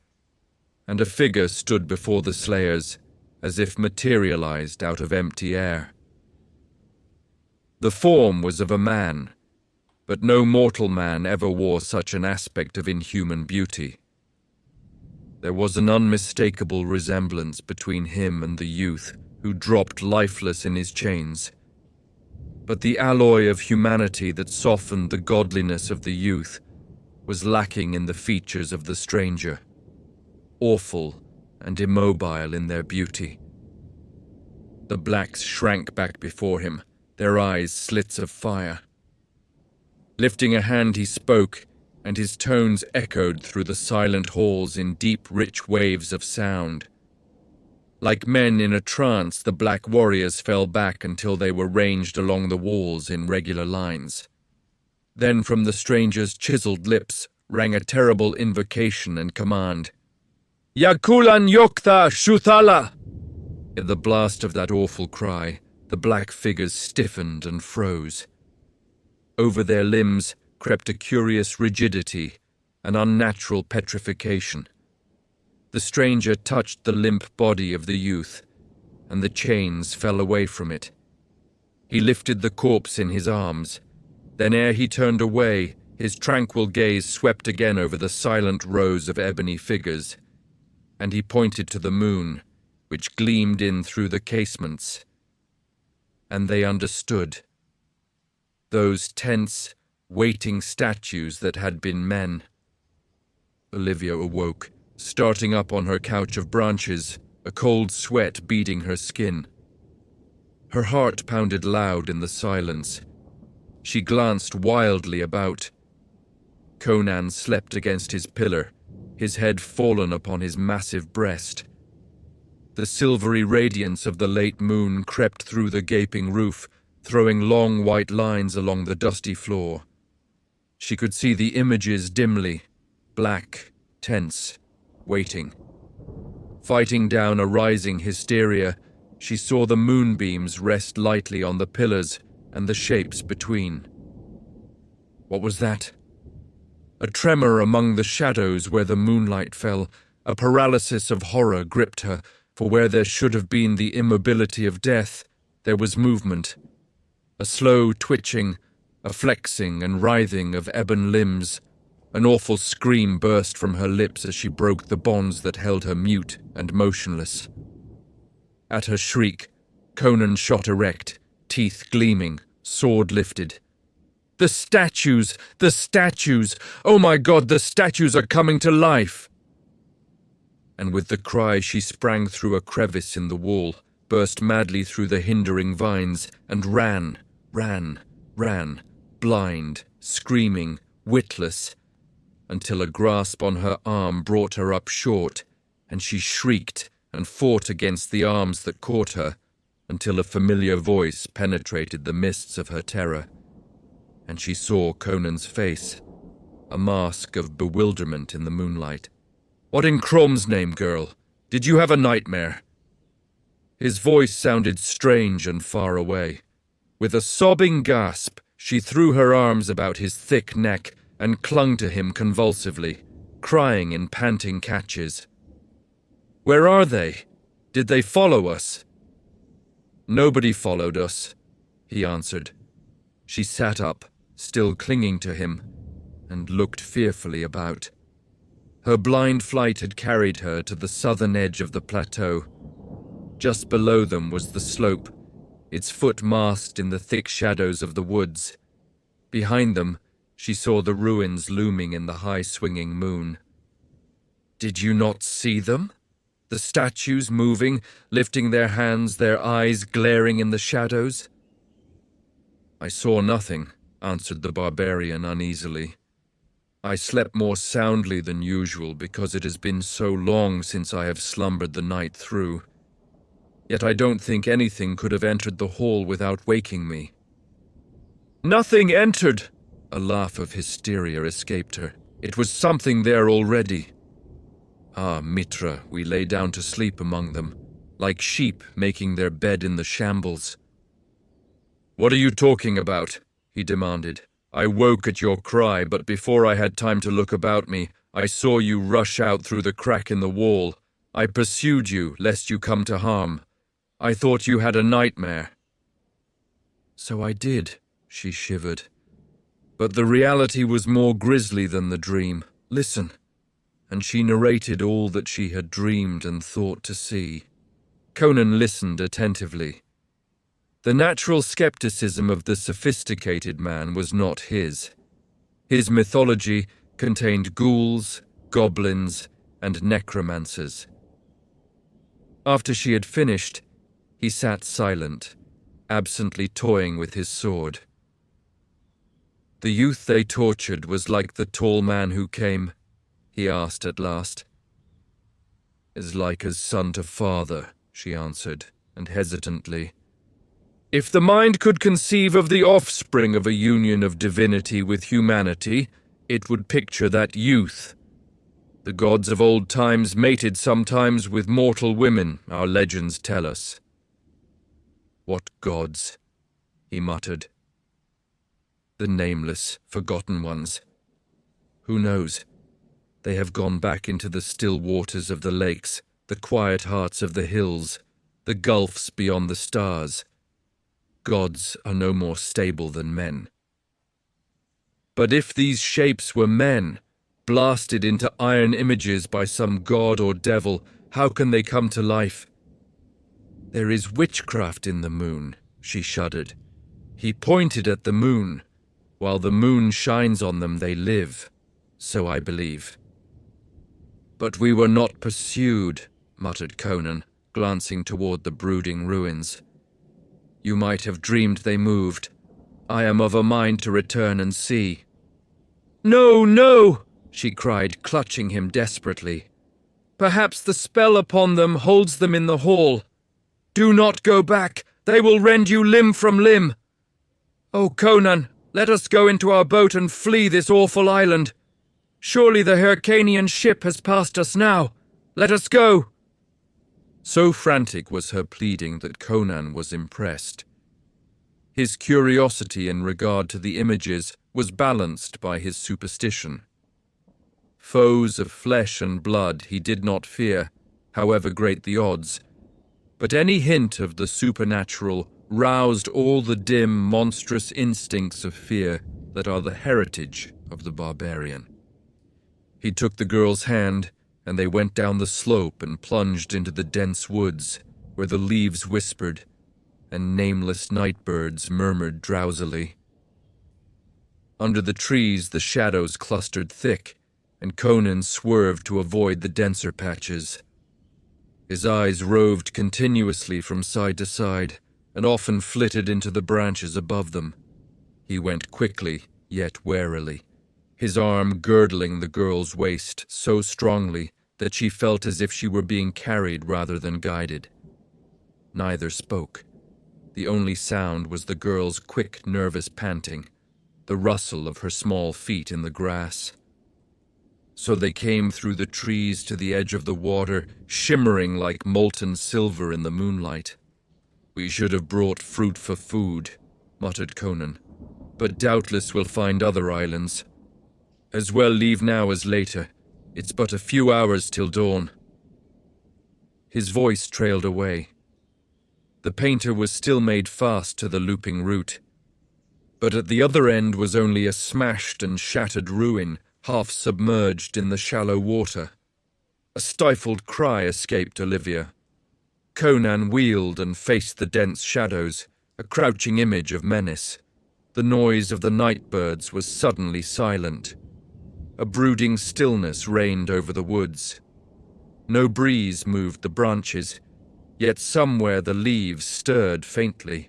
and a figure stood before the slayers, as if materialized out of empty air. The form was of a man, but no mortal man ever wore such an aspect of inhuman beauty. There was an unmistakable resemblance between him and the youth who dropped lifeless in his chains, but the alloy of humanity that softened the godliness of the youth was lacking in the features of the stranger, awful and immobile in their beauty. The blacks shrank back before him, their eyes slits of fire. Lifting a hand he spoke, and his tones echoed through the silent halls in deep, rich waves of sound. Like men in a trance, the black warriors fell back until they were ranged along the walls in regular lines. Then from the stranger's chiseled lips rang a terrible invocation and command. Yakulan Yoktha Shuthala! In the blast of that awful cry, the black figures stiffened and froze. Over their limbs crept a curious rigidity, an unnatural petrification. The stranger touched the limp body of the youth, and the chains fell away from it. He lifted the corpse in his arms. Then ere he turned away, his tranquil gaze swept again over the silent rows of ebony figures, and he pointed to the moon, which gleamed in through the casements. And they understood. Those tense, waiting statues that had been men. Olivia awoke, starting up on her couch of branches, a cold sweat beading her skin. Her heart pounded loud in the silence. She glanced wildly about. Conan slept against his pillar, his head fallen upon his massive breast. The silvery radiance of the late moon crept through the gaping roof, throwing long white lines along the dusty floor. She could see the images dimly, black, tense, waiting. Fighting down a rising hysteria, she saw the moonbeams rest lightly on the pillars and the shapes between. What was that? A tremor among the shadows where the moonlight fell, a paralysis of horror gripped her, for where there should have been the immobility of death, there was movement. A slow twitching, a flexing and writhing of ebon limbs. An awful scream burst from her lips as she broke the bonds that held her mute and motionless. At her shriek, Conan shot erect, teeth gleaming, sword lifted. The statues! The statues! Oh my God, the statues are coming to life! And with the cry she sprang through a crevice in the wall, burst madly through the hindering vines, and ran, blind, screaming, witless, until a grasp on her arm brought her up short, and she shrieked and fought against the arms that caught her, until a familiar voice penetrated the mists of her terror, and she saw Conan's face, a mask of bewilderment in the moonlight. What in Crom's name, girl? Did you have a nightmare? His voice sounded strange and far away. With a sobbing gasp, she threw her arms about his thick neck and clung to him convulsively, crying in panting catches. Where are they? Did they follow us? Nobody followed us, he answered. She sat up, still clinging to him, and looked fearfully about. Her blind flight had carried her to the southern edge of the plateau. Just below them was the slope, its foot masked in the thick shadows of the woods. Behind them, she saw the ruins looming in the high-swinging moon. Did you not see them? The statues moving, lifting their hands, their eyes glaring in the shadows? I saw nothing, answered the barbarian uneasily. I slept more soundly than usual because it has been so long since I have slumbered the night through. Yet I don't think anything could have entered the hall without waking me. Nothing entered! A laugh of hysteria escaped her. It was something there already. Ah, Mitra, we lay down to sleep among them, like sheep making their bed in the shambles. What are you talking about? He demanded. I woke at your cry, but before I had time to look about me, I saw you rush out through the crack in the wall. I pursued you, lest you come to harm. I thought you had a nightmare. So I did, she shivered. But the reality was more grisly than the dream. Listen. And she narrated all that she had dreamed and thought to see. Conan listened attentively. The natural skepticism of the sophisticated man was not his. His mythology contained ghouls, goblins, and necromancers. After she had finished, he sat silent, absently toying with his sword. The youth they tortured was like the tall man who came, he asked at last. Is like as son to father, she answered, and hesitantly. If the mind could conceive of the offspring of a union of divinity with humanity, it would picture that youth. The gods of old times mated sometimes with mortal women, our legends tell us. What gods? He muttered. The nameless, forgotten ones. Who knows? They have gone back into the still waters of the lakes, the quiet hearts of the hills, the gulfs beyond the stars. Gods are no more stable than men. But if these shapes were men, blasted into iron images by some god or devil, how can they come to life? There is witchcraft in the moon, she shuddered. He pointed at the moon. While the moon shines on them, they live. So I believe. But we were not pursued, muttered Conan, glancing toward the brooding ruins. You might have dreamed they moved. I am of a mind to return and see. No, no, she cried, clutching him desperately. Perhaps the spell upon them holds them in the hall. Do not go back. They will rend you limb from limb. Oh, Conan, let us go into our boat and flee this awful island. Surely the Hyrcanian ship has passed us now. Let us go. So frantic was her pleading that Conan was impressed. His curiosity in regard to the images was balanced by his superstition. Foes of flesh and blood he did not fear, however great the odds, but any hint of the supernatural roused all the dim, monstrous instincts of fear that are the heritage of the barbarian. He took the girl's hand, and they went down the slope and plunged into the dense woods, where the leaves whispered, and nameless night birds murmured drowsily. Under the trees the shadows clustered thick, and Conan swerved to avoid the denser patches. His eyes roved continuously from side to side, and often flitted into the branches above them. He went quickly, yet warily, his arm girdling the girl's waist so strongly that she felt as if she were being carried rather than guided. Neither spoke. The only sound was the girl's quick, nervous panting, the rustle of her small feet in the grass. So they came through the trees to the edge of the water, shimmering like molten silver in the moonlight. We should have brought fruit for food, muttered Conan, but doubtless we'll find other islands. As well leave now as later. It's but a few hours till dawn. His voice trailed away. The painter was still made fast to the looping root, but at the other end was only a smashed and shattered ruin, half submerged in the shallow water. A stifled cry escaped Olivia. Conan wheeled and faced the dense shadows, a crouching image of menace. The noise of the night birds was suddenly silent. A brooding stillness reigned over the woods. No breeze moved the branches, yet somewhere the leaves stirred faintly.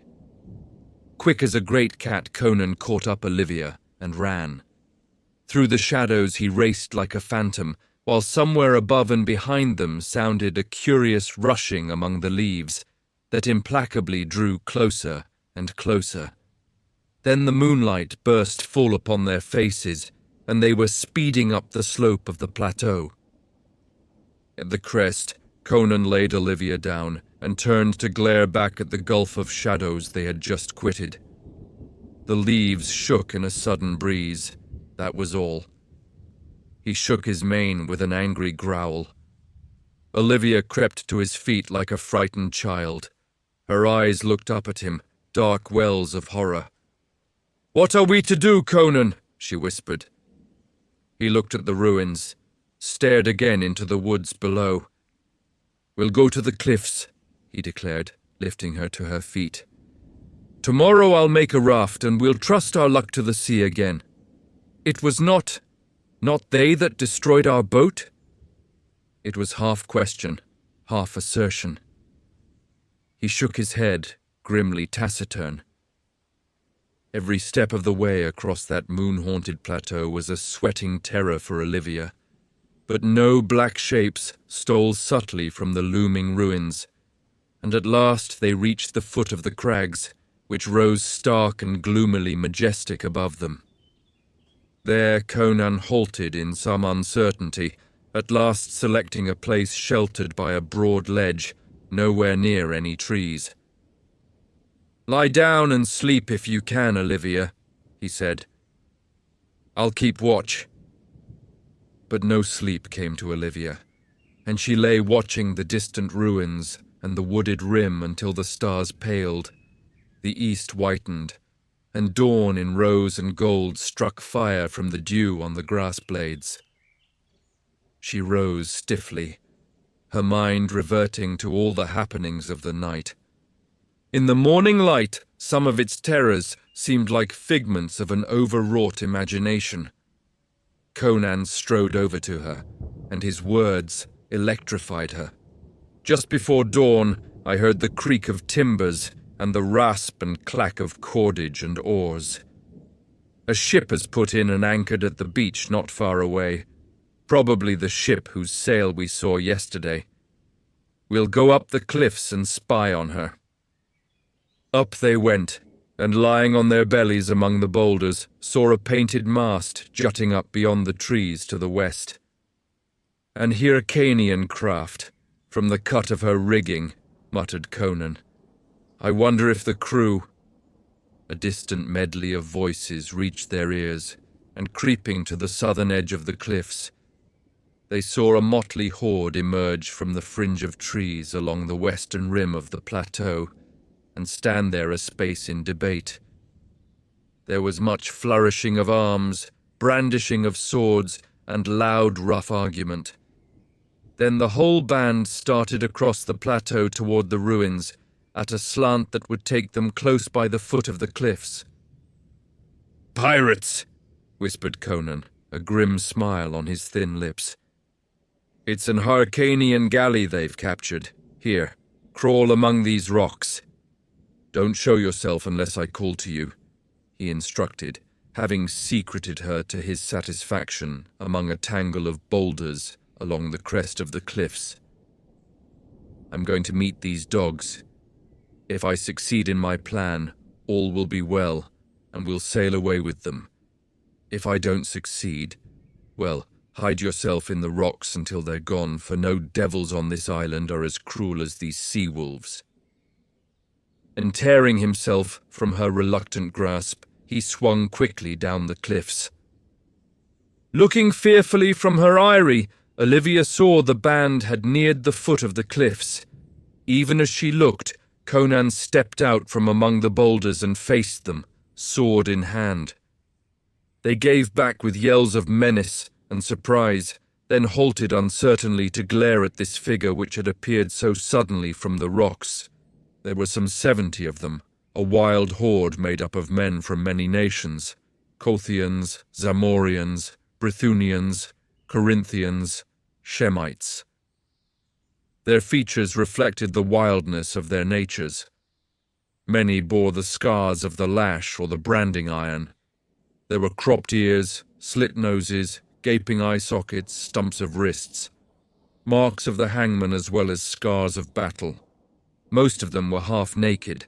Quick as a great cat, Conan caught up Olivia and ran. Through the shadows he raced like a phantom, while somewhere above and behind them sounded a curious rushing among the leaves that implacably drew closer and closer. Then the moonlight burst full upon their faces, and they were speeding up the slope of the plateau. At the crest, Conan laid Olivia down and turned to glare back at the gulf of shadows they had just quitted. The leaves shook in a sudden breeze. That was all. He shook his mane with an angry growl. Olivia crept to his feet like a frightened child. Her eyes looked up at him, dark wells of horror. "What are we to do, Conan?" she whispered. He looked at the ruins, stared again into the woods below. "We'll go to the cliffs," he declared, lifting her to her feet. "Tomorrow I'll make a raft and we'll trust our luck to the sea again. It was not they that destroyed our boat?" It was half question, half assertion. He shook his head, grimly taciturn. Every step of the way across that moon-haunted plateau was a sweating terror for Olivia, but no black shapes stole subtly from the looming ruins, and at last they reached the foot of the crags, which rose stark and gloomily majestic above them. There Conan halted in some uncertainty, at last selecting a place sheltered by a broad ledge, nowhere near any trees. "Lie down and sleep if you can, Olivia," he said. "I'll keep watch." But no sleep came to Olivia, and she lay watching the distant ruins and the wooded rim until the stars paled, the east whitened, and dawn in rose and gold struck fire from the dew on the grass blades. She rose stiffly, her mind reverting to all the happenings of the night. In the morning light, some of its terrors seemed like figments of an overwrought imagination. Conan strode over to her, and his words electrified her. Just before dawn, I heard the creak of timbers and the rasp and clack of cordage and oars. A ship has put in and anchored at the beach not far away, probably the ship whose sail we saw yesterday. We'll go up the cliffs and spy on her. Up they went, and lying on their bellies among the boulders, saw a painted mast jutting up beyond the trees to the west. "An Hyrcanian craft, from the cut of her rigging," muttered Conan. "I wonder if the crew—" A distant medley of voices reached their ears, and creeping to the southern edge of the cliffs, they saw a motley horde emerge from the fringe of trees along the western rim of the plateau, and stand there a space in debate. There was much flourishing of arms, brandishing of swords, and loud, rough argument. Then the whole band started across the plateau toward the ruins, at a slant that would take them close by the foot of the cliffs. "Pirates!" whispered Conan, a grim smile on his thin lips. "It's an Hyrcanian galley they've captured. Here, crawl among these rocks. Don't show yourself unless I call to you," he instructed, having secreted her to his satisfaction among a tangle of boulders along the crest of the cliffs. "I'm going to meet these dogs. If I succeed in my plan, all will be well, and we'll sail away with them. If I don't succeed, well, hide yourself in the rocks until they're gone, for no devils on this island are as cruel as these sea-wolves." And tearing himself from her reluctant grasp, he swung quickly down the cliffs. Looking fearfully from her eyrie, Olivia saw the band had neared the foot of the cliffs. Even as she looked, Conan stepped out from among the boulders and faced them, sword in hand. They gave back with yells of menace and surprise, then halted uncertainly to glare at this figure which had appeared so suddenly from the rocks. There were some 70 of them, a wild horde made up of men from many nations: Kothians, Zamorians, Brythunians, Corinthians, Shemites. Their features reflected the wildness of their natures. Many bore the scars of the lash or the branding iron. There were cropped ears, slit noses, gaping eye sockets, stumps of wrists, marks of the hangman as well as scars of battle. Most of them were half naked,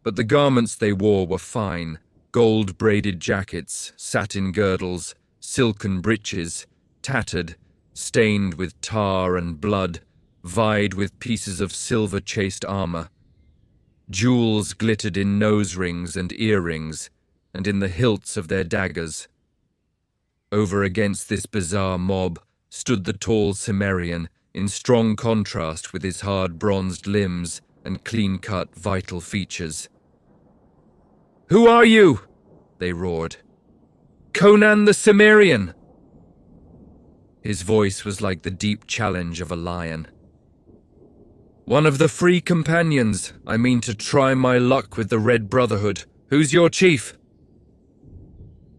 but the garments they wore were fine: gold-braided jackets, satin girdles, silken breeches, tattered, stained with tar and blood, vied with pieces of silver-chased armor. Jewels glittered in nose rings and earrings, and in the hilts of their daggers. Over against this bizarre mob stood the tall Cimmerian, in strong contrast with his hard bronzed limbs and clean-cut vital features. "Who are you?" they roared. "Conan the Cimmerian!" His voice was like the deep challenge of a lion. "One of the Free Companions. I mean to try my luck with the Red Brotherhood. Who's your chief?"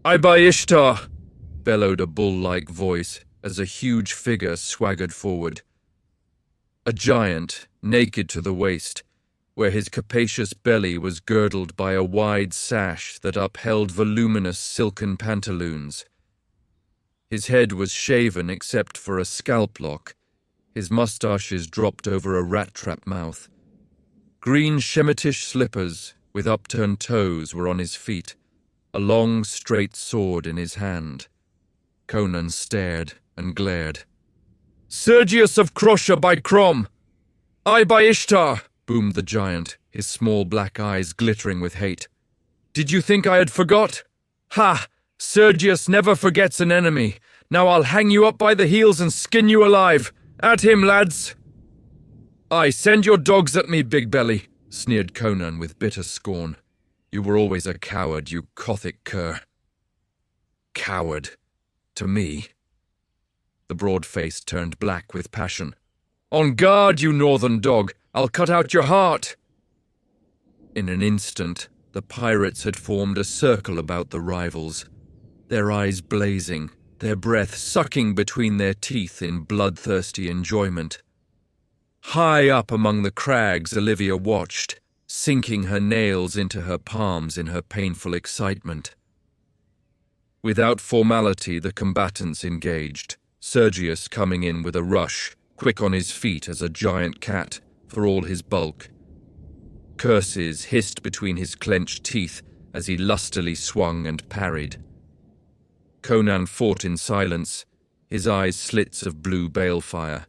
"I by Ishtar," bellowed a bull-like voice as a huge figure swaggered forward. A giant, naked to the waist, where his capacious belly was girdled by a wide sash that upheld voluminous silken pantaloons. His head was shaven except for a scalp lock. His mustaches dropped over a rat-trap mouth. Green Shemitish slippers with upturned toes were on his feet, a long, straight sword in his hand. Conan stared and glared. "Sergius of Crosha by Crom! I by Ishtar!" boomed the giant, his small black eyes glittering with hate. "Did you think I had forgot? Ha! Sergius never forgets an enemy. Now I'll hang you up by the heels and skin you alive. At him, lads!" "Aye, send your dogs at me, Big Belly," sneered Conan with bitter scorn. "You were always a coward, you Gothic cur." "Coward? To me?" The broad face turned black with passion. "On guard, you northern dog! I'll cut out your heart!" In an instant, the pirates had formed a circle about the rivals, their eyes blazing, their breath sucking between their teeth in bloodthirsty enjoyment. High up among the crags, Olivia watched, sinking her nails into her palms in her painful excitement. Without formality, the combatants engaged, Sergius coming in with a rush, quick on his feet as a giant cat, for all his bulk. Curses hissed between his clenched teeth as he lustily swung and parried. Conan fought in silence, his eyes slits of blue balefire.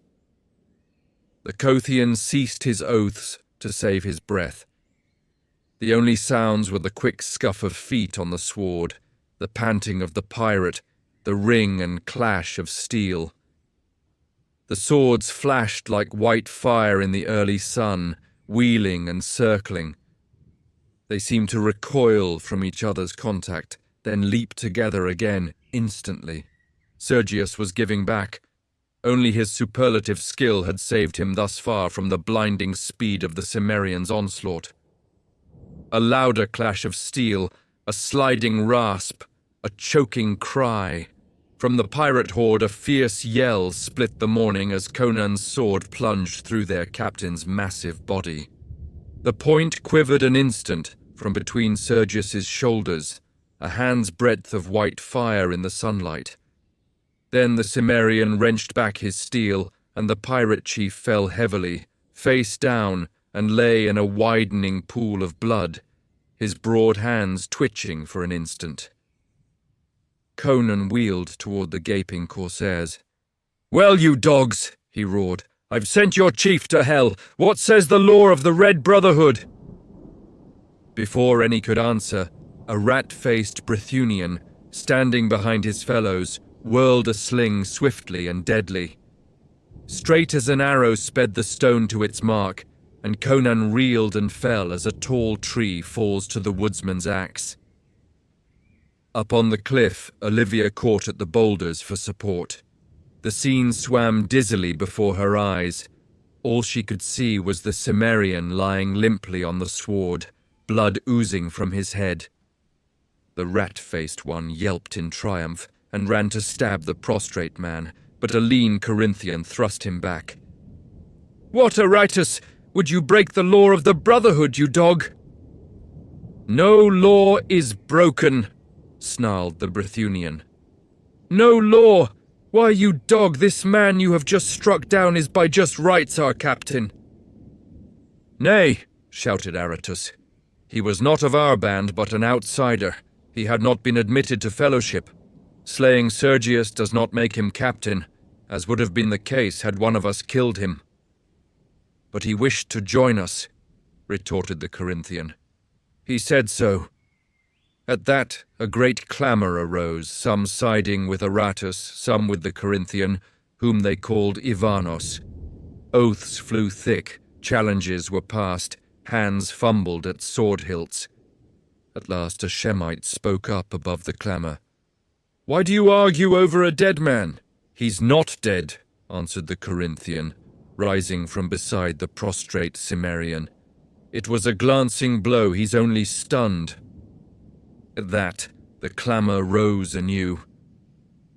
The Kothian ceased his oaths to save his breath. The only sounds were the quick scuff of feet on the sward, the panting of the pirate, the ring and clash of steel. The swords flashed like white fire in the early sun, wheeling and circling. They seemed to recoil from each other's contact, then leap together again, instantly. Sergius was giving back. Only his superlative skill had saved him thus far from the blinding speed of the Cimmerian's onslaught. A louder clash of steel, a sliding rasp, a choking cry. From the pirate horde, a fierce yell split the morning as Conan's sword plunged through their captain's massive body. The point quivered an instant from between Sergius's shoulders, a hand's breadth of white fire in the sunlight. Then the Cimmerian wrenched back his steel, and the pirate chief fell heavily, face down, and lay in a widening pool of blood, his broad hands twitching for an instant. Conan wheeled toward the gaping corsairs. "Well, you dogs," he roared, "I've sent your chief to hell. What says the law of the Red Brotherhood?" Before any could answer, a rat-faced Brythunian, standing behind his fellows, whirled a sling swiftly and deadly. Straight as an arrow sped the stone to its mark, and Conan reeled and fell as a tall tree falls to the woodsman's axe. Up on the cliff, Olivia caught at the boulders for support. The scene swam dizzily before her eyes. All she could see was the Cimmerian lying limply on the sward, blood oozing from his head. The rat-faced one yelped in triumph and ran to stab the prostrate man, but a lean Corinthian thrust him back. "What, Aritus? Would you break the law of the Brotherhood, you dog?" "No law is broken," snarled the Brythunian. "No law? Why, you dog, this man you have just struck down is by just rights our captain." "Nay," shouted Aratus. "He was not of our band, but an outsider. He had not been admitted to fellowship. Slaying Sergius does not make him captain, as would have been the case had one of us killed him. But he wished to join us, retorted the Corinthian. He said so. At that, a great clamour arose, some siding with Aratus, some with the Corinthian, whom they called Ivanos. Oaths flew thick, challenges were passed, hands fumbled at sword hilts. At last a Shemite spoke up above the clamour. "Why do you argue over a dead man?" "He's not dead," answered the Corinthian, rising from beside the prostrate Cimmerian. "It was a glancing blow, he's only stunned." At that, the clamour rose anew.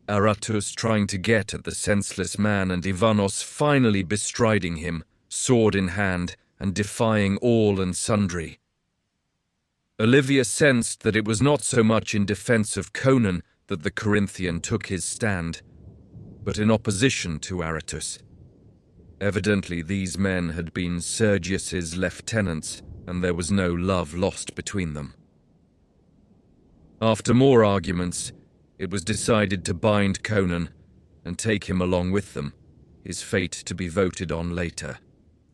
Aratus trying to get at the senseless man and Ivanos finally bestriding him, sword in hand, and defying all and sundry. Olivia sensed that it was not so much in defence of Conan that the Corinthian took his stand, but in opposition to Aratus. Evidently these men had been Sergius's lieutenants, and there was no love lost between them. After more arguments, it was decided to bind Conan and take him along with them, his fate to be voted on later.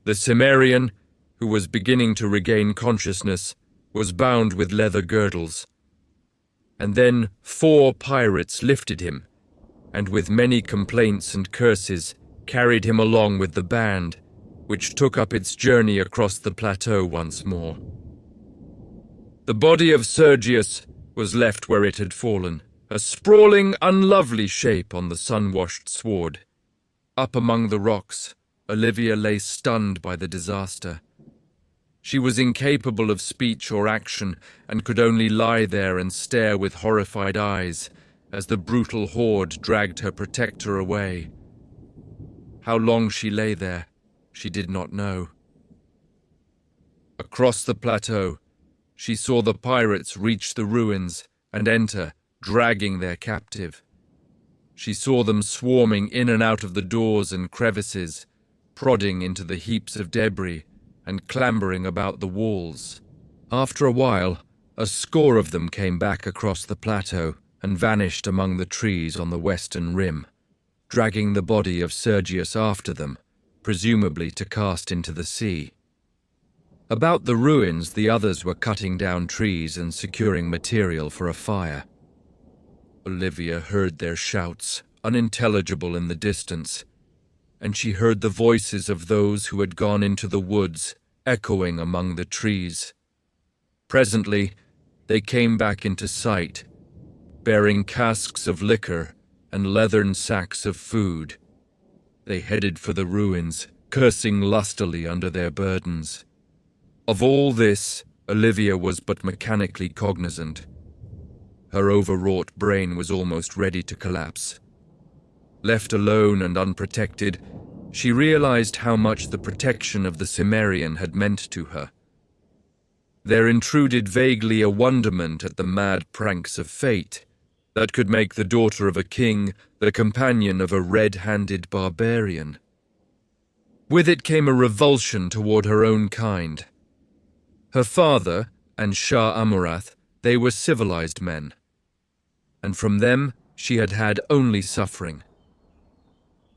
The Cimmerian, who was beginning to regain consciousness, was bound with leather girdles. And then 4 pirates lifted him, and with many complaints and curses, carried him along with the band, which took up its journey across the plateau once more. The body of Sergius was left where it had fallen, a sprawling, unlovely shape on the sun-washed sward. Up among the rocks, Olivia lay stunned by the disaster. She was incapable of speech or action, and could only lie there and stare with horrified eyes as the brutal horde dragged her protector away. How long she lay there, she did not know. Across the plateau, she saw the pirates reach the ruins and enter, dragging their captive. She saw them swarming in and out of the doors and crevices, prodding into the heaps of debris and clambering about the walls. After a while, a score of them came back across the plateau and vanished among the trees on the western rim, dragging the body of Sergius after them, presumably to cast into the sea. About the ruins, the others were cutting down trees and securing material for a fire. Olivia heard their shouts, unintelligible in the distance, and she heard the voices of those who had gone into the woods, echoing among the trees. Presently, they came back into sight, bearing casks of liquor and leathern sacks of food. They headed for the ruins, cursing lustily under their burdens. Of all this, Olivia was but mechanically cognizant. Her overwrought brain was almost ready to collapse. Left alone and unprotected, she realized how much the protection of the Cimmerian had meant to her. There intruded vaguely a wonderment at the mad pranks of fate that could make the daughter of a king the companion of a red-handed barbarian. With it came a revulsion toward her own kind. Her father and Shah Amurath, they were civilized men, and from them she had had only suffering.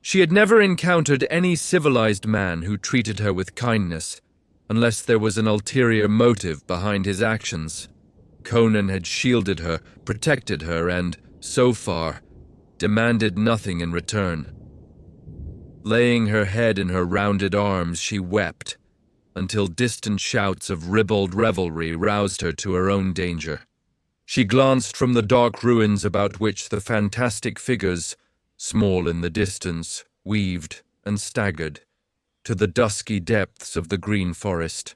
She had never encountered any civilized man who treated her with kindness, unless there was an ulterior motive behind his actions. Conan had shielded her, protected her, and, so far, demanded nothing in return. Laying her head in her rounded arms, she wept, until distant shouts of ribald revelry roused her to her own danger. She glanced from the dark ruins about which the fantastic figures, small in the distance, weaved and staggered, to the dusky depths of the green forest.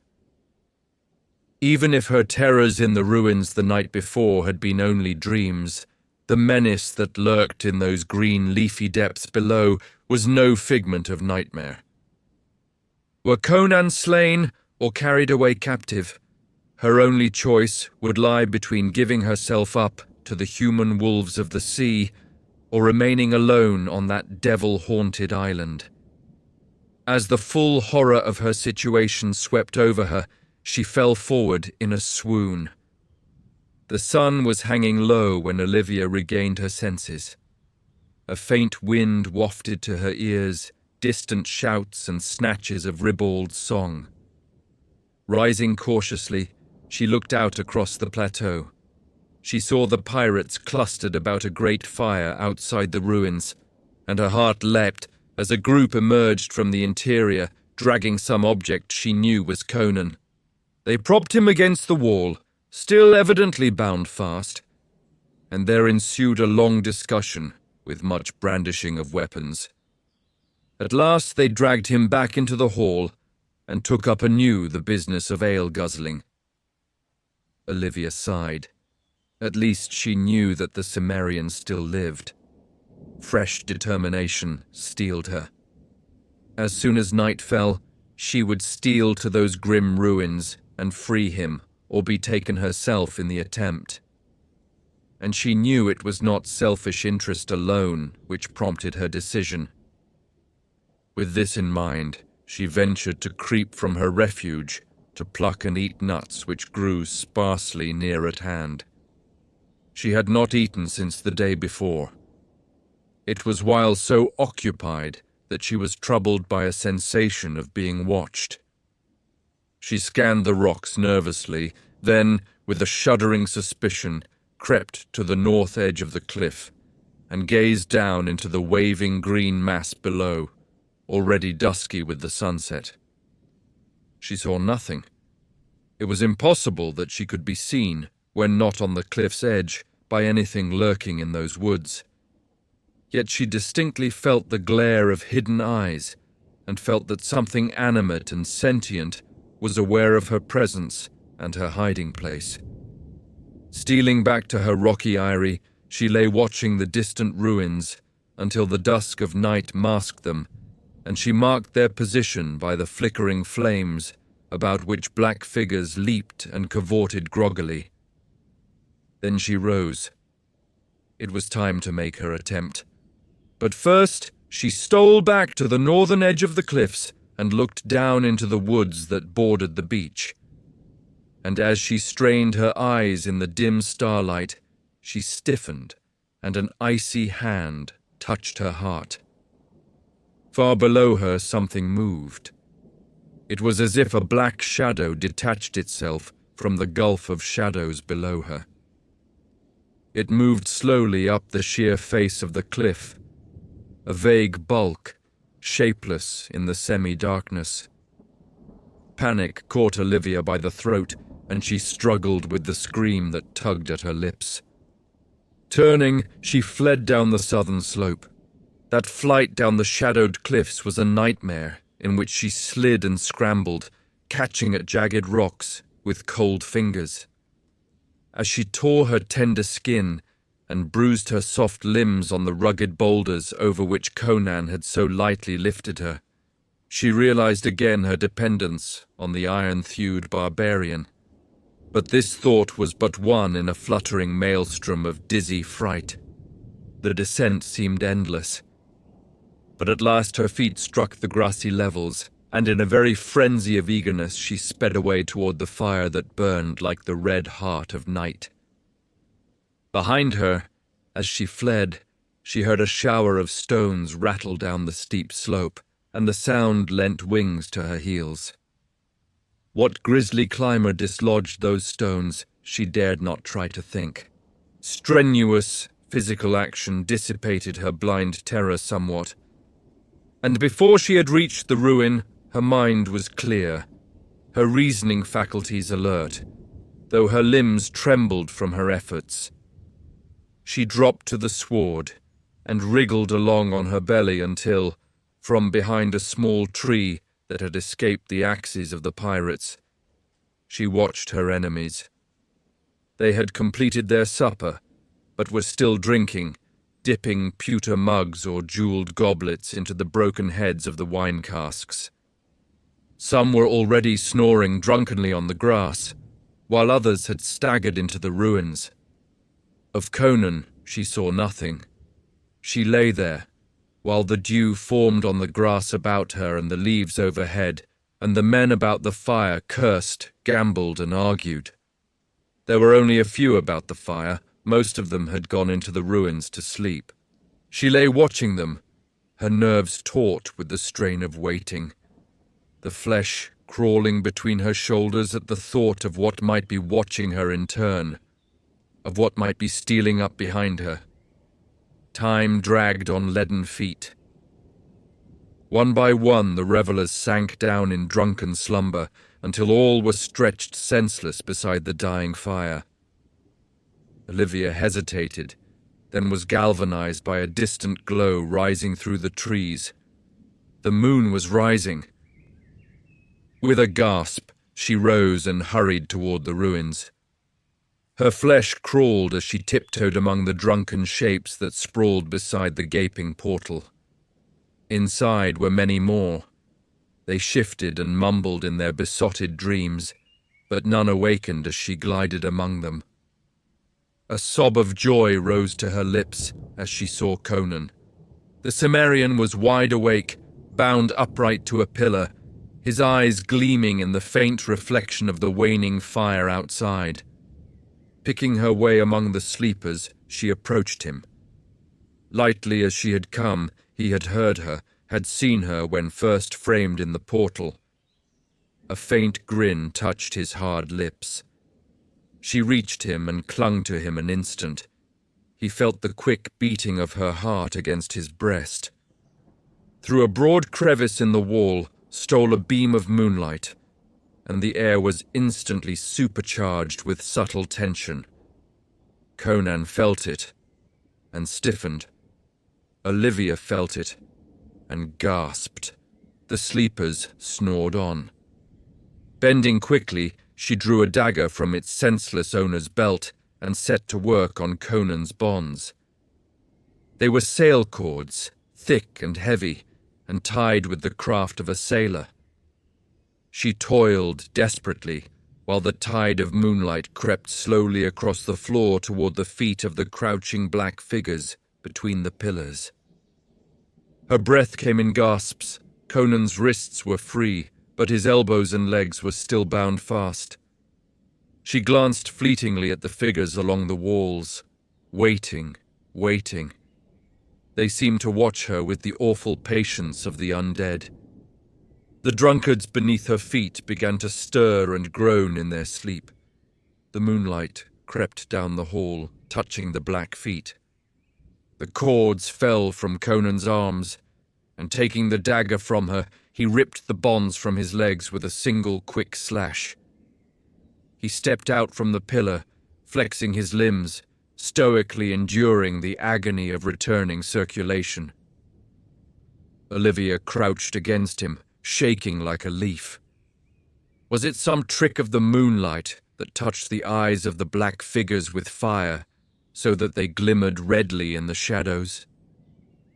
Even if her terrors in the ruins the night before had been only dreams, the menace that lurked in those green leafy depths below was no figment of nightmare. Were Conan slain or carried away captive, her only choice would lie between giving herself up to the human wolves of the sea or remaining alone on that devil-haunted island. As the full horror of her situation swept over her, she fell forward in a swoon. The sun was hanging low when Olivia regained her senses. A faint wind wafted to her ears distant shouts and snatches of ribald song. Rising cautiously, she looked out across the plateau. She saw the pirates clustered about a great fire outside the ruins, and her heart leapt as a group emerged from the interior, dragging some object she knew was Conan. They propped him against the wall, still evidently bound fast, and there ensued a long discussion, with much brandishing of weapons. At last they dragged him back into the hall, and took up anew the business of ale-guzzling. Olivia sighed. At least she knew that the Cimmerian still lived. Fresh determination steeled her. As soon as night fell, she would steal to those grim ruins and free him, or be taken herself in the attempt. And she knew it was not selfish interest alone which prompted her decision. With this in mind, she ventured to creep from her refuge to pluck and eat nuts which grew sparsely near at hand. She had not eaten since the day before. It was while so occupied that she was troubled by a sensation of being watched. She scanned the rocks nervously, then, with a shuddering suspicion, crept to the north edge of the cliff and gazed down into the waving green mass below, already dusky with the sunset. She saw nothing. It was impossible that she could be seen, when not on the cliff's edge, by anything lurking in those woods. Yet she distinctly felt the glare of hidden eyes, and felt that something animate and sentient was aware of her presence and her hiding place. Stealing back to her rocky eyrie, she lay watching the distant ruins until the dusk of night masked them, and she marked their position by the flickering flames about which black figures leaped and cavorted groggily. Then she rose. It was time to make her attempt. But first, she stole back to the northern edge of the cliffs and looked down into the woods that bordered the beach. And as she strained her eyes in the dim starlight, she stiffened, and an icy hand touched her heart. Far below her something moved. It was as if a black shadow detached itself from the gulf of shadows below her. It moved slowly up the sheer face of the cliff, a vague bulk, shapeless in the semi-darkness. Panic caught Olivia by the throat, and she struggled with the scream that tugged at her lips. Turning, she fled down the southern slope. That flight down the shadowed cliffs was a nightmare in which she slid and scrambled, catching at jagged rocks with cold fingers. As she tore her tender skin and bruised her soft limbs on the rugged boulders over which Conan had so lightly lifted her, she realized again her dependence on the iron-thewed barbarian. But this thought was but one in a fluttering maelstrom of dizzy fright. The descent seemed endless. But at last her feet struck the grassy levels, and in a very frenzy of eagerness she sped away toward the fire that burned like the red heart of night. Behind her, as she fled, she heard a shower of stones rattle down the steep slope, and the sound lent wings to her heels. What grisly climber dislodged those stones, she dared not try to think. Strenuous physical action dissipated her blind terror somewhat, and before she had reached the ruin, her mind was clear, her reasoning faculties alert, though her limbs trembled from her efforts. She dropped to the sward and wriggled along on her belly until, from behind a small tree that had escaped the axes of the pirates, she watched her enemies. They had completed their supper, but were still drinking, dipping pewter mugs or jeweled goblets into the broken heads of the wine casks. Some were already snoring drunkenly on the grass, while others had staggered into the ruins. Of Conan she saw nothing. She lay there, while the dew formed on the grass about her and the leaves overhead, and the men about the fire cursed, gambled, and argued. There were only a few about the fire. Most of them had gone into the ruins to sleep. She lay watching them, her nerves taut with the strain of waiting, the flesh crawling between her shoulders at the thought of what might be watching her in turn, of what might be stealing up behind her. Time dragged on leaden feet. One by one the revellers sank down in drunken slumber until all were stretched senseless beside the dying fire. Olivia hesitated, then was galvanized by a distant glow rising through the trees. The moon was rising. With a gasp, she rose and hurried toward the ruins. Her flesh crawled as she tiptoed among the drunken shapes that sprawled beside the gaping portal. Inside were many more. They shifted and mumbled in their besotted dreams, but none awakened as she glided among them. A sob of joy rose to her lips as she saw Conan. The Cimmerian was wide awake, bound upright to a pillar, his eyes gleaming in the faint reflection of the waning fire outside. Picking her way among the sleepers, she approached him. Lightly as she had come, he had heard her, had seen her when first framed in the portal. A faint grin touched his hard lips. She reached him and clung to him an instant. He felt the quick beating of her heart against his breast. Through a broad crevice in the wall stole a beam of moonlight, and the air was instantly supercharged with subtle tension. Conan felt it, and stiffened. Olivia felt it, and gasped. The sleepers snored on. Bending quickly, she drew a dagger from its senseless owner's belt and set to work on Conan's bonds. They were sail cords, thick and heavy, and tied with the craft of a sailor. She toiled desperately, while the tide of moonlight crept slowly across the floor toward the feet of the crouching black figures between the pillars. Her breath came in gasps. Conan's wrists were free, but his elbows and legs were still bound fast. She glanced fleetingly at the figures along the walls, waiting. They seemed to watch her with the awful patience of the undead. The drunkards beneath her feet began to stir and groan in their sleep. The moonlight crept down the hall, touching the black feet. The cords fell from Conan's arms, and taking the dagger from her, he ripped the bonds from his legs with a single quick slash. He stepped out from the pillar, flexing his limbs, stoically enduring the agony of returning circulation. Olivia crouched against him, shaking like a leaf. Was it some trick of the moonlight that touched the eyes of the black figures with fire, so that they glimmered redly in the shadows?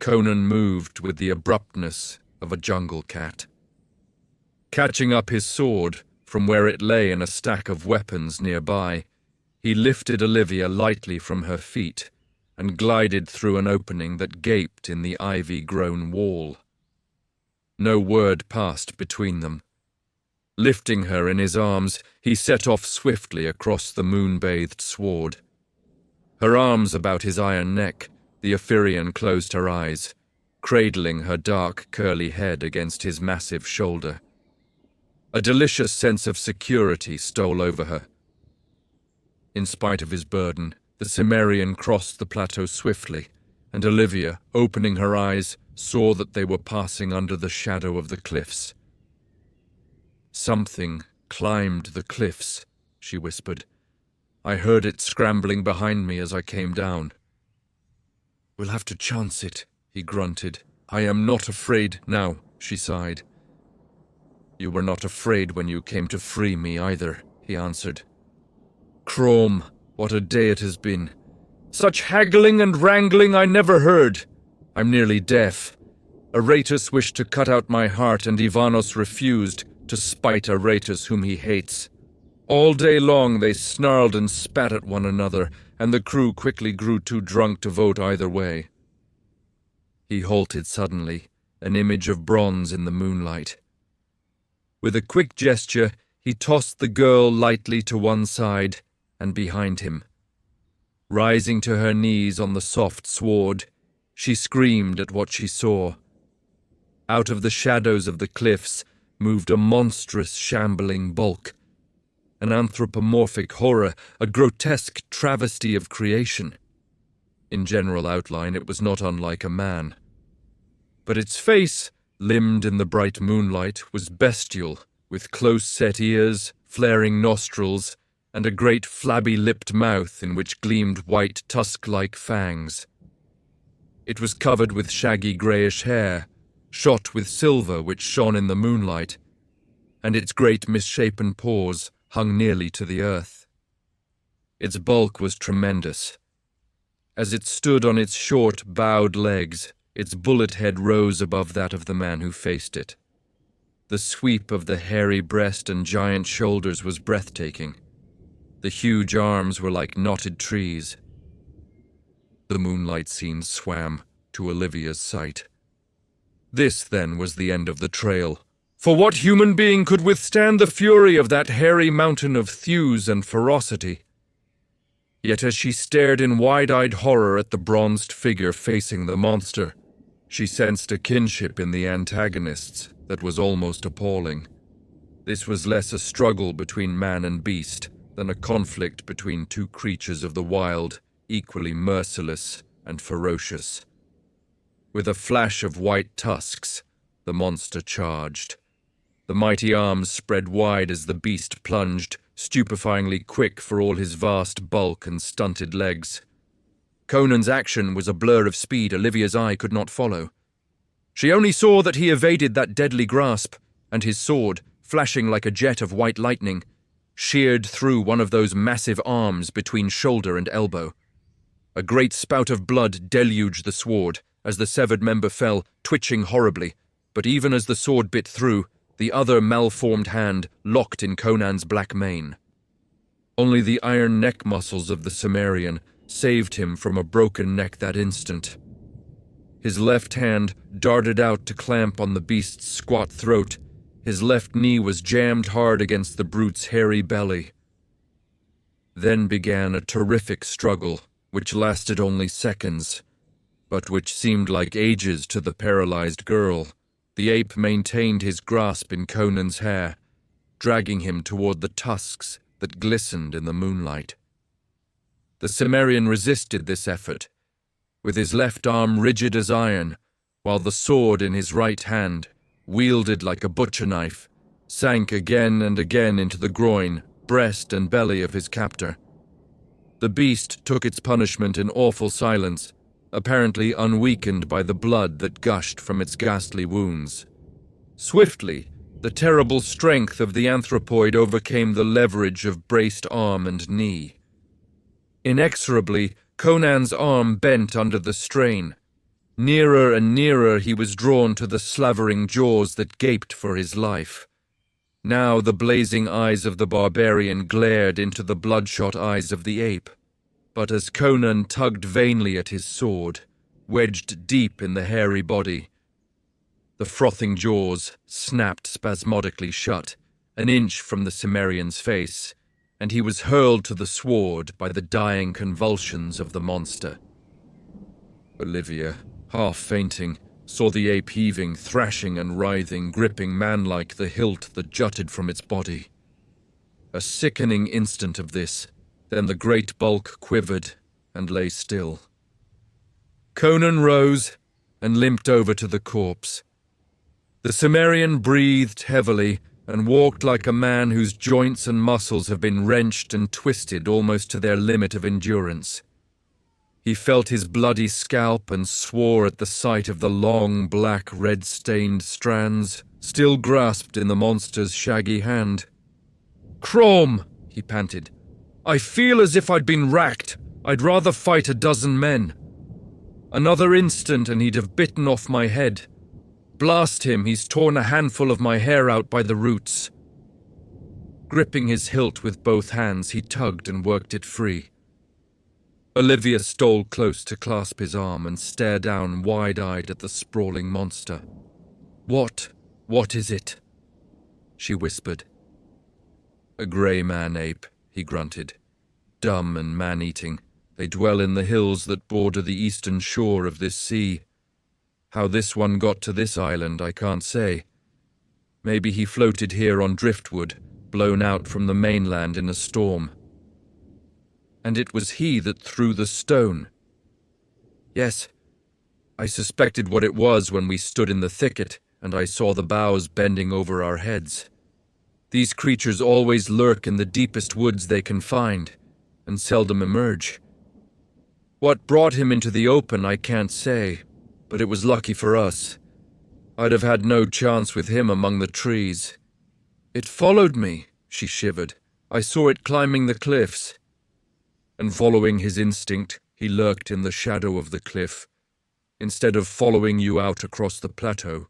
Conan moved with the abruptness of a jungle cat. Catching up his sword from where it lay in a stack of weapons nearby, he lifted Olivia lightly from her feet and glided through an opening that gaped in the ivy-grown wall. No word passed between them. Lifting her in his arms, he set off swiftly across the moon-bathed sward. Her arms about his iron neck, the Ephirian closed her eyes, cradling her dark, curly head against his massive shoulder. A delicious sense of security stole over her. In spite of his burden, the Cimmerian crossed the plateau swiftly, and Olivia, opening her eyes, saw that they were passing under the shadow of the cliffs. "Something climbed the cliffs," she whispered. "I heard it scrambling behind me as I came down." "We'll have to chance it," he grunted. "I am not afraid now," she sighed. "You were not afraid when you came to free me either," he answered. "Chrome, what a day it has been. Such haggling and wrangling I never heard. I'm nearly deaf. Aratus wished to cut out my heart and Ivanos refused, to spite Aratus whom he hates. All day long they snarled and spat at one another, and the crew quickly grew too drunk to vote either way." He halted suddenly, an image of bronze in the moonlight. With a quick gesture, he tossed the girl lightly to one side and behind him. Rising to her knees on the soft sward, She screamed at what she saw. Out of the shadows of the cliffs moved a monstrous, shambling bulk, an anthropomorphic horror, a grotesque travesty of creation. In general outline, it was not unlike a man. But its face, limned in the bright moonlight, was bestial, with close-set ears, flaring nostrils, and a great flabby-lipped mouth in which gleamed white tusk-like fangs. It was covered with shaggy greyish hair, shot with silver which shone in the moonlight, and its great misshapen paws hung nearly to the earth. Its bulk was tremendous. As it stood on its short, bowed legs, its bullet head rose above that of the man who faced it. The sweep of the hairy breast and giant shoulders was breathtaking. The huge arms were like knotted trees. The moonlight scene swam to Olivia's sight. This, then, was the end of the trail. For what human being could withstand the fury of that hairy mountain of thews and ferocity? Yet as she stared in wide-eyed horror at the bronzed figure facing the monster, she sensed a kinship in the antagonists that was almost appalling. This was less a struggle between man and beast than a conflict between two creatures of the wild, equally merciless and ferocious. With a flash of white tusks, the monster charged. The mighty arms spread wide as the beast plunged, stupefyingly quick for all his vast bulk and stunted legs. Conan's action was a blur of speed Olivia's eye could not follow. She only saw that he evaded that deadly grasp, and his sword, flashing like a jet of white lightning, sheared through one of those massive arms between shoulder and elbow. A great spout of blood deluged the sword as the severed member fell, twitching horribly, but even as the sword bit through, the other malformed hand locked in Conan's black mane. Only the iron neck muscles of the Cimmerian saved him from a broken neck that instant. His left hand darted out to clamp on the beast's squat throat. His left knee was jammed hard against the brute's hairy belly. Then began a terrific struggle, which lasted only seconds, but which seemed like ages to the paralyzed girl. The ape maintained his grasp in Conan's hair, dragging him toward the tusks that glistened in the moonlight. The Cimmerian resisted this effort, with his left arm rigid as iron, while the sword in his right hand, wielded like a butcher knife, sank again and again into the groin, breast, and belly of his captor. The beast took its punishment in awful silence, apparently unweakened by the blood that gushed from its ghastly wounds. Swiftly, the terrible strength of the anthropoid overcame the leverage of braced arm and knee. Inexorably, Conan's arm bent under the strain. Nearer and nearer he was drawn to the slavering jaws that gaped for his life. Now the blazing eyes of the barbarian glared into the bloodshot eyes of the ape. But as Conan tugged vainly at his sword, wedged deep in the hairy body, the frothing jaws snapped spasmodically shut, an inch from the Cimmerian's face, and he was hurled to the sward by the dying convulsions of the monster. Olivia, half fainting, saw the ape heaving, thrashing and writhing, gripping manlike the hilt that jutted from its body. A sickening instant of this, then the great bulk quivered and lay still. Conan rose and limped over to the corpse. The Cimmerian breathed heavily and walked like a man whose joints and muscles have been wrenched and twisted almost to their limit of endurance. He felt his bloody scalp and swore at the sight of the long, black, red-stained strands still grasped in the monster's shaggy hand. "Chrome," he panted. "I feel as if I'd been racked. I'd rather fight a dozen men. Another instant and he'd have bitten off my head. Blast him, he's torn a handful of my hair out by the roots." Gripping his hilt with both hands, he tugged and worked it free. Olivia stole close to clasp his arm and stare down wide-eyed at the sprawling monster. What is it?" she whispered. "A grey man-ape," he grunted. "Dumb and man-eating. They dwell in the hills that border the eastern shore of this sea. How this one got to this island, I can't say. Maybe he floated here on driftwood, blown out from the mainland in a storm. And it was he that threw the stone. Yes, I suspected what it was when we stood in the thicket and I saw the boughs bending over our heads. These creatures always lurk in the deepest woods they can find, and seldom emerge. What brought him into the open I can't say, but it was lucky for us. I'd have had no chance with him among the trees. It followed me, she shivered. I saw it climbing the cliffs. And following his instinct, he lurked in the shadow of the cliff, instead of following you out across the plateau.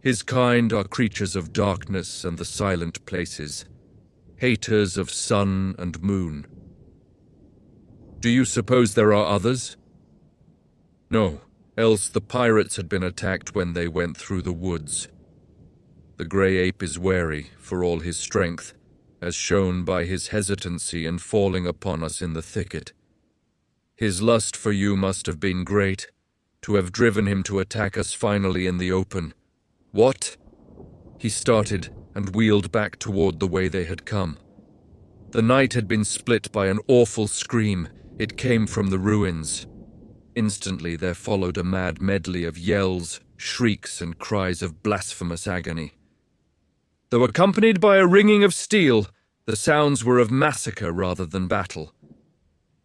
His kind are creatures of darkness and the silent places, haters of sun and moon. Do you suppose there are others? No, else the pirates had been attacked when they went through the woods. The grey ape is wary, for all his strength, as shown by his hesitancy in falling upon us in the thicket. His lust for you must have been great, to have driven him to attack us finally in the open. What? He started and wheeled back toward the way they had come. The night had been split by an awful scream. It came from the ruins. Instantly there followed a mad medley of yells, shrieks, and cries of blasphemous agony. Though accompanied by a ringing of steel, the sounds were of massacre rather than battle.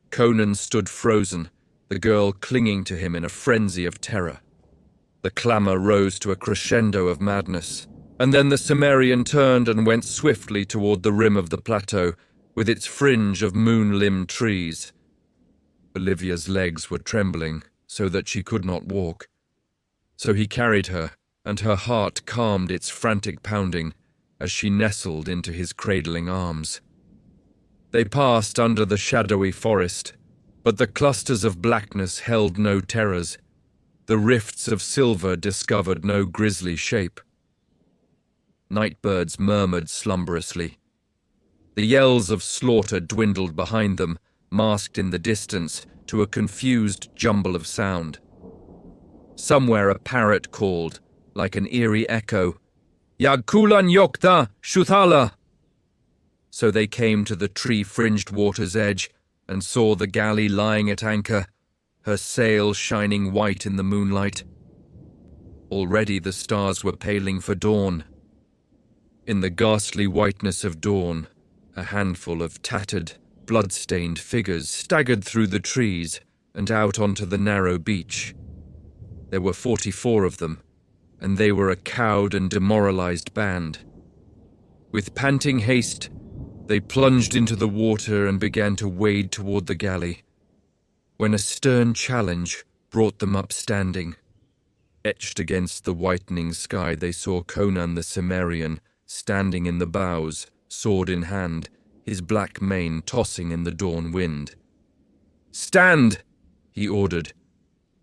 Conan stood frozen, the girl clinging to him in a frenzy of terror. The clamour rose to a crescendo of madness, and then the Cimmerian turned and went swiftly toward the rim of the plateau, with its fringe of moon-limbed trees. Olivia's legs were trembling, so that she could not walk. So he carried her, and her heart calmed its frantic pounding as she nestled into his cradling arms. They passed under the shadowy forest, but the clusters of blackness held no terrors. The rifts of silver discovered no grisly shape. Nightbirds murmured slumberously. The yells of slaughter dwindled behind them, masked in the distance to a confused jumble of sound. Somewhere a parrot called, like an eerie echo, "Yagkulan yokta shuthala!" So they came to the tree-fringed water's edge and saw the galley lying at anchor, her sail shining white in the moonlight. Already the stars were paling for dawn. In the ghastly whiteness of dawn, a handful of tattered, blood-stained figures staggered through the trees and out onto the narrow beach. There were 44 of them, and they were a cowed and demoralized band. With panting haste, they plunged into the water and began to wade toward the galley, when a stern challenge brought them up standing. Etched against the whitening sky, they saw Conan the Cimmerian standing in the bows, sword in hand, his black mane tossing in the dawn wind. "Stand!" he ordered.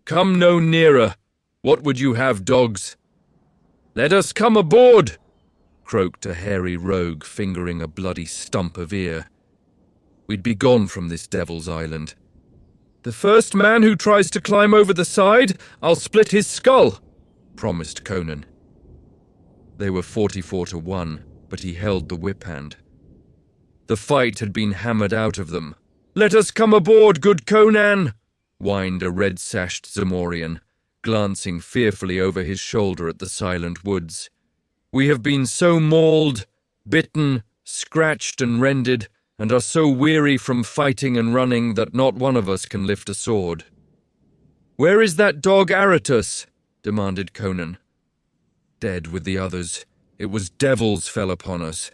"Come no nearer. What would you have, dogs?" "Let us come aboard!" croaked a hairy rogue, fingering a bloody stump of ear. "We'd be gone from this devil's island." "The first man who tries to climb over the side, I'll split his skull," promised Conan. They were 44-1, but he held the whip hand. The fight had been hammered out of them. "Let us come aboard, good Conan," whined a red-sashed Zamorian, glancing fearfully over his shoulder at the silent woods. "We have been so mauled, bitten, scratched and rended, and are so weary from fighting and running that not one of us can lift a sword." "Where is that dog Aratus?" demanded Conan. "Dead with the others. It was devils fell upon us.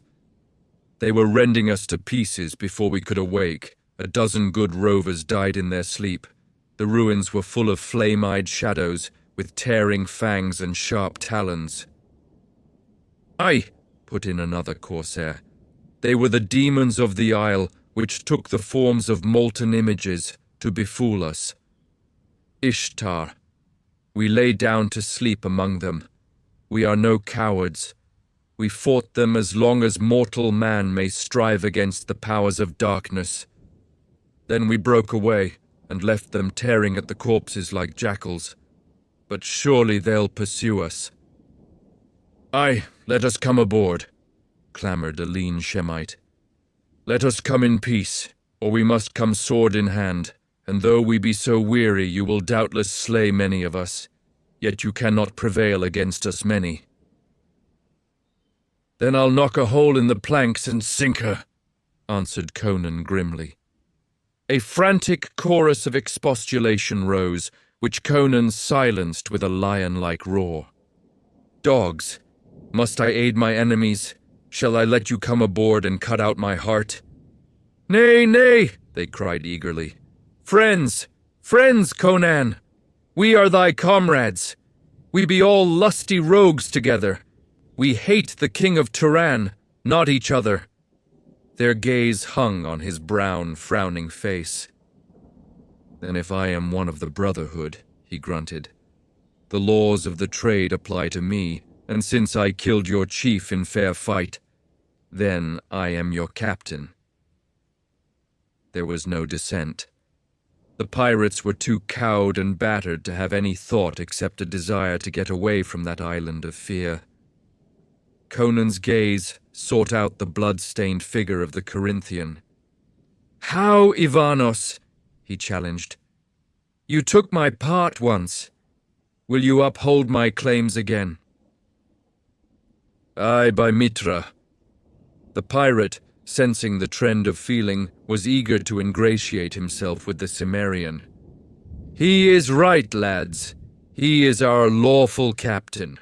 They were rending us to pieces before we could awake. A dozen good rovers died in their sleep. The ruins were full of flame-eyed shadows, with tearing fangs and sharp talons." "Aye," put in another corsair. "They were the demons of the isle, which took the forms of molten images to befool us. Ishtar. We lay down to sleep among them. We are no cowards. We fought them as long as mortal man may strive against the powers of darkness. Then we broke away and left them tearing at the corpses like jackals. But surely they'll pursue us. Aye, let us come aboard, clamoured a lean Shemite. Let us come in peace, or we must come sword in hand, and though we be so weary you will doubtless slay many of us, yet you cannot prevail against us many. Then I'll knock a hole in the planks and sink her, answered Conan grimly. A frantic chorus of expostulation rose, which Conan silenced with a lion-like roar. Dogs, must I aid my enemies? Shall I let you come aboard and cut out my heart? Nay, nay, they cried eagerly. Friends, friends, Conan! We are thy comrades. We be all lusty rogues together. We hate the king of Turan, not each other. Their gaze hung on his brown, frowning face. Then if I am one of the Brotherhood, he grunted, the laws of the trade apply to me, and since I killed your chief in fair fight, then I am your captain. There was no dissent. The pirates were too cowed and battered to have any thought except a desire to get away from that island of fear. Conan's gaze sought out the blood-stained figure of the Corinthian. How, Ivanos? He challenged. You took my part once. Will you uphold my claims again? Aye, by Mitra. The pirate, sensing the trend of feeling, was eager to ingratiate himself with the Cimmerian. He is right, lads. He is our lawful captain.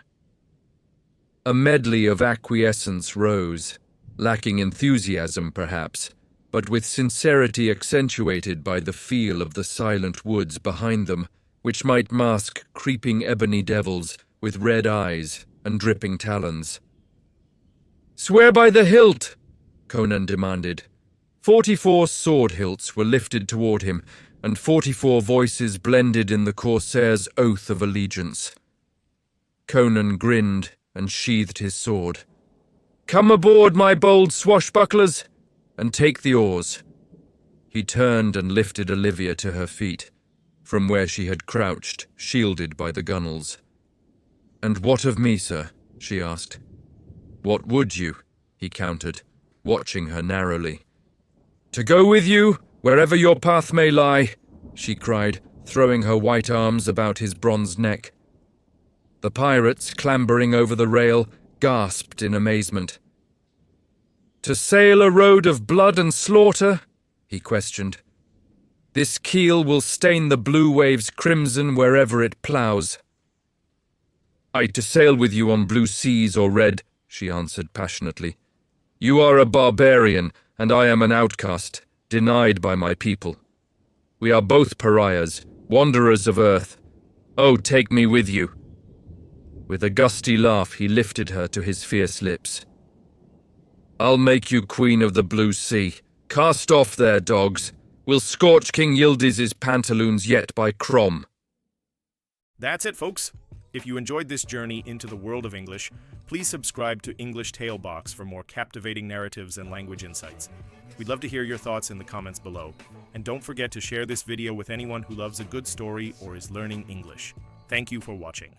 A medley of acquiescence rose, lacking enthusiasm perhaps, but with sincerity accentuated by the feel of the silent woods behind them, which might mask creeping ebony devils with red eyes and dripping talons. Swear by the hilt, Conan demanded. 44 sword hilts were lifted toward him, and 44 voices blended in the corsair's oath of allegiance. Conan grinned and sheathed his sword. Come aboard, my bold swashbucklers, and take the oars. He turned and lifted Olivia to her feet, from where she had crouched, shielded by the gunwales. And what of me, sir? She asked. What would you? He countered, watching her narrowly. To go with you, wherever your path may lie, she cried, throwing her white arms about his bronze neck. The pirates, clambering over the rail, gasped in amazement. To sail a road of blood and slaughter? He questioned. This keel will stain the blue waves crimson wherever it ploughs. Aye, to sail with you on blue seas or red, she answered passionately. You are a barbarian, and I am an outcast, denied by my people. We are both pariahs, wanderers of earth. Oh, take me with you. With a gusty laugh, he lifted her to his fierce lips. I'll make you queen of the blue sea. Cast off there, dogs. We'll scorch King Yildiz's pantaloons yet by Crom. That's it, folks. If you enjoyed this journey into the world of English, please subscribe to English Tale Box for more captivating narratives and language insights. We'd love to hear your thoughts in the comments below. And don't forget to share this video with anyone who loves a good story or is learning English. Thank you for watching.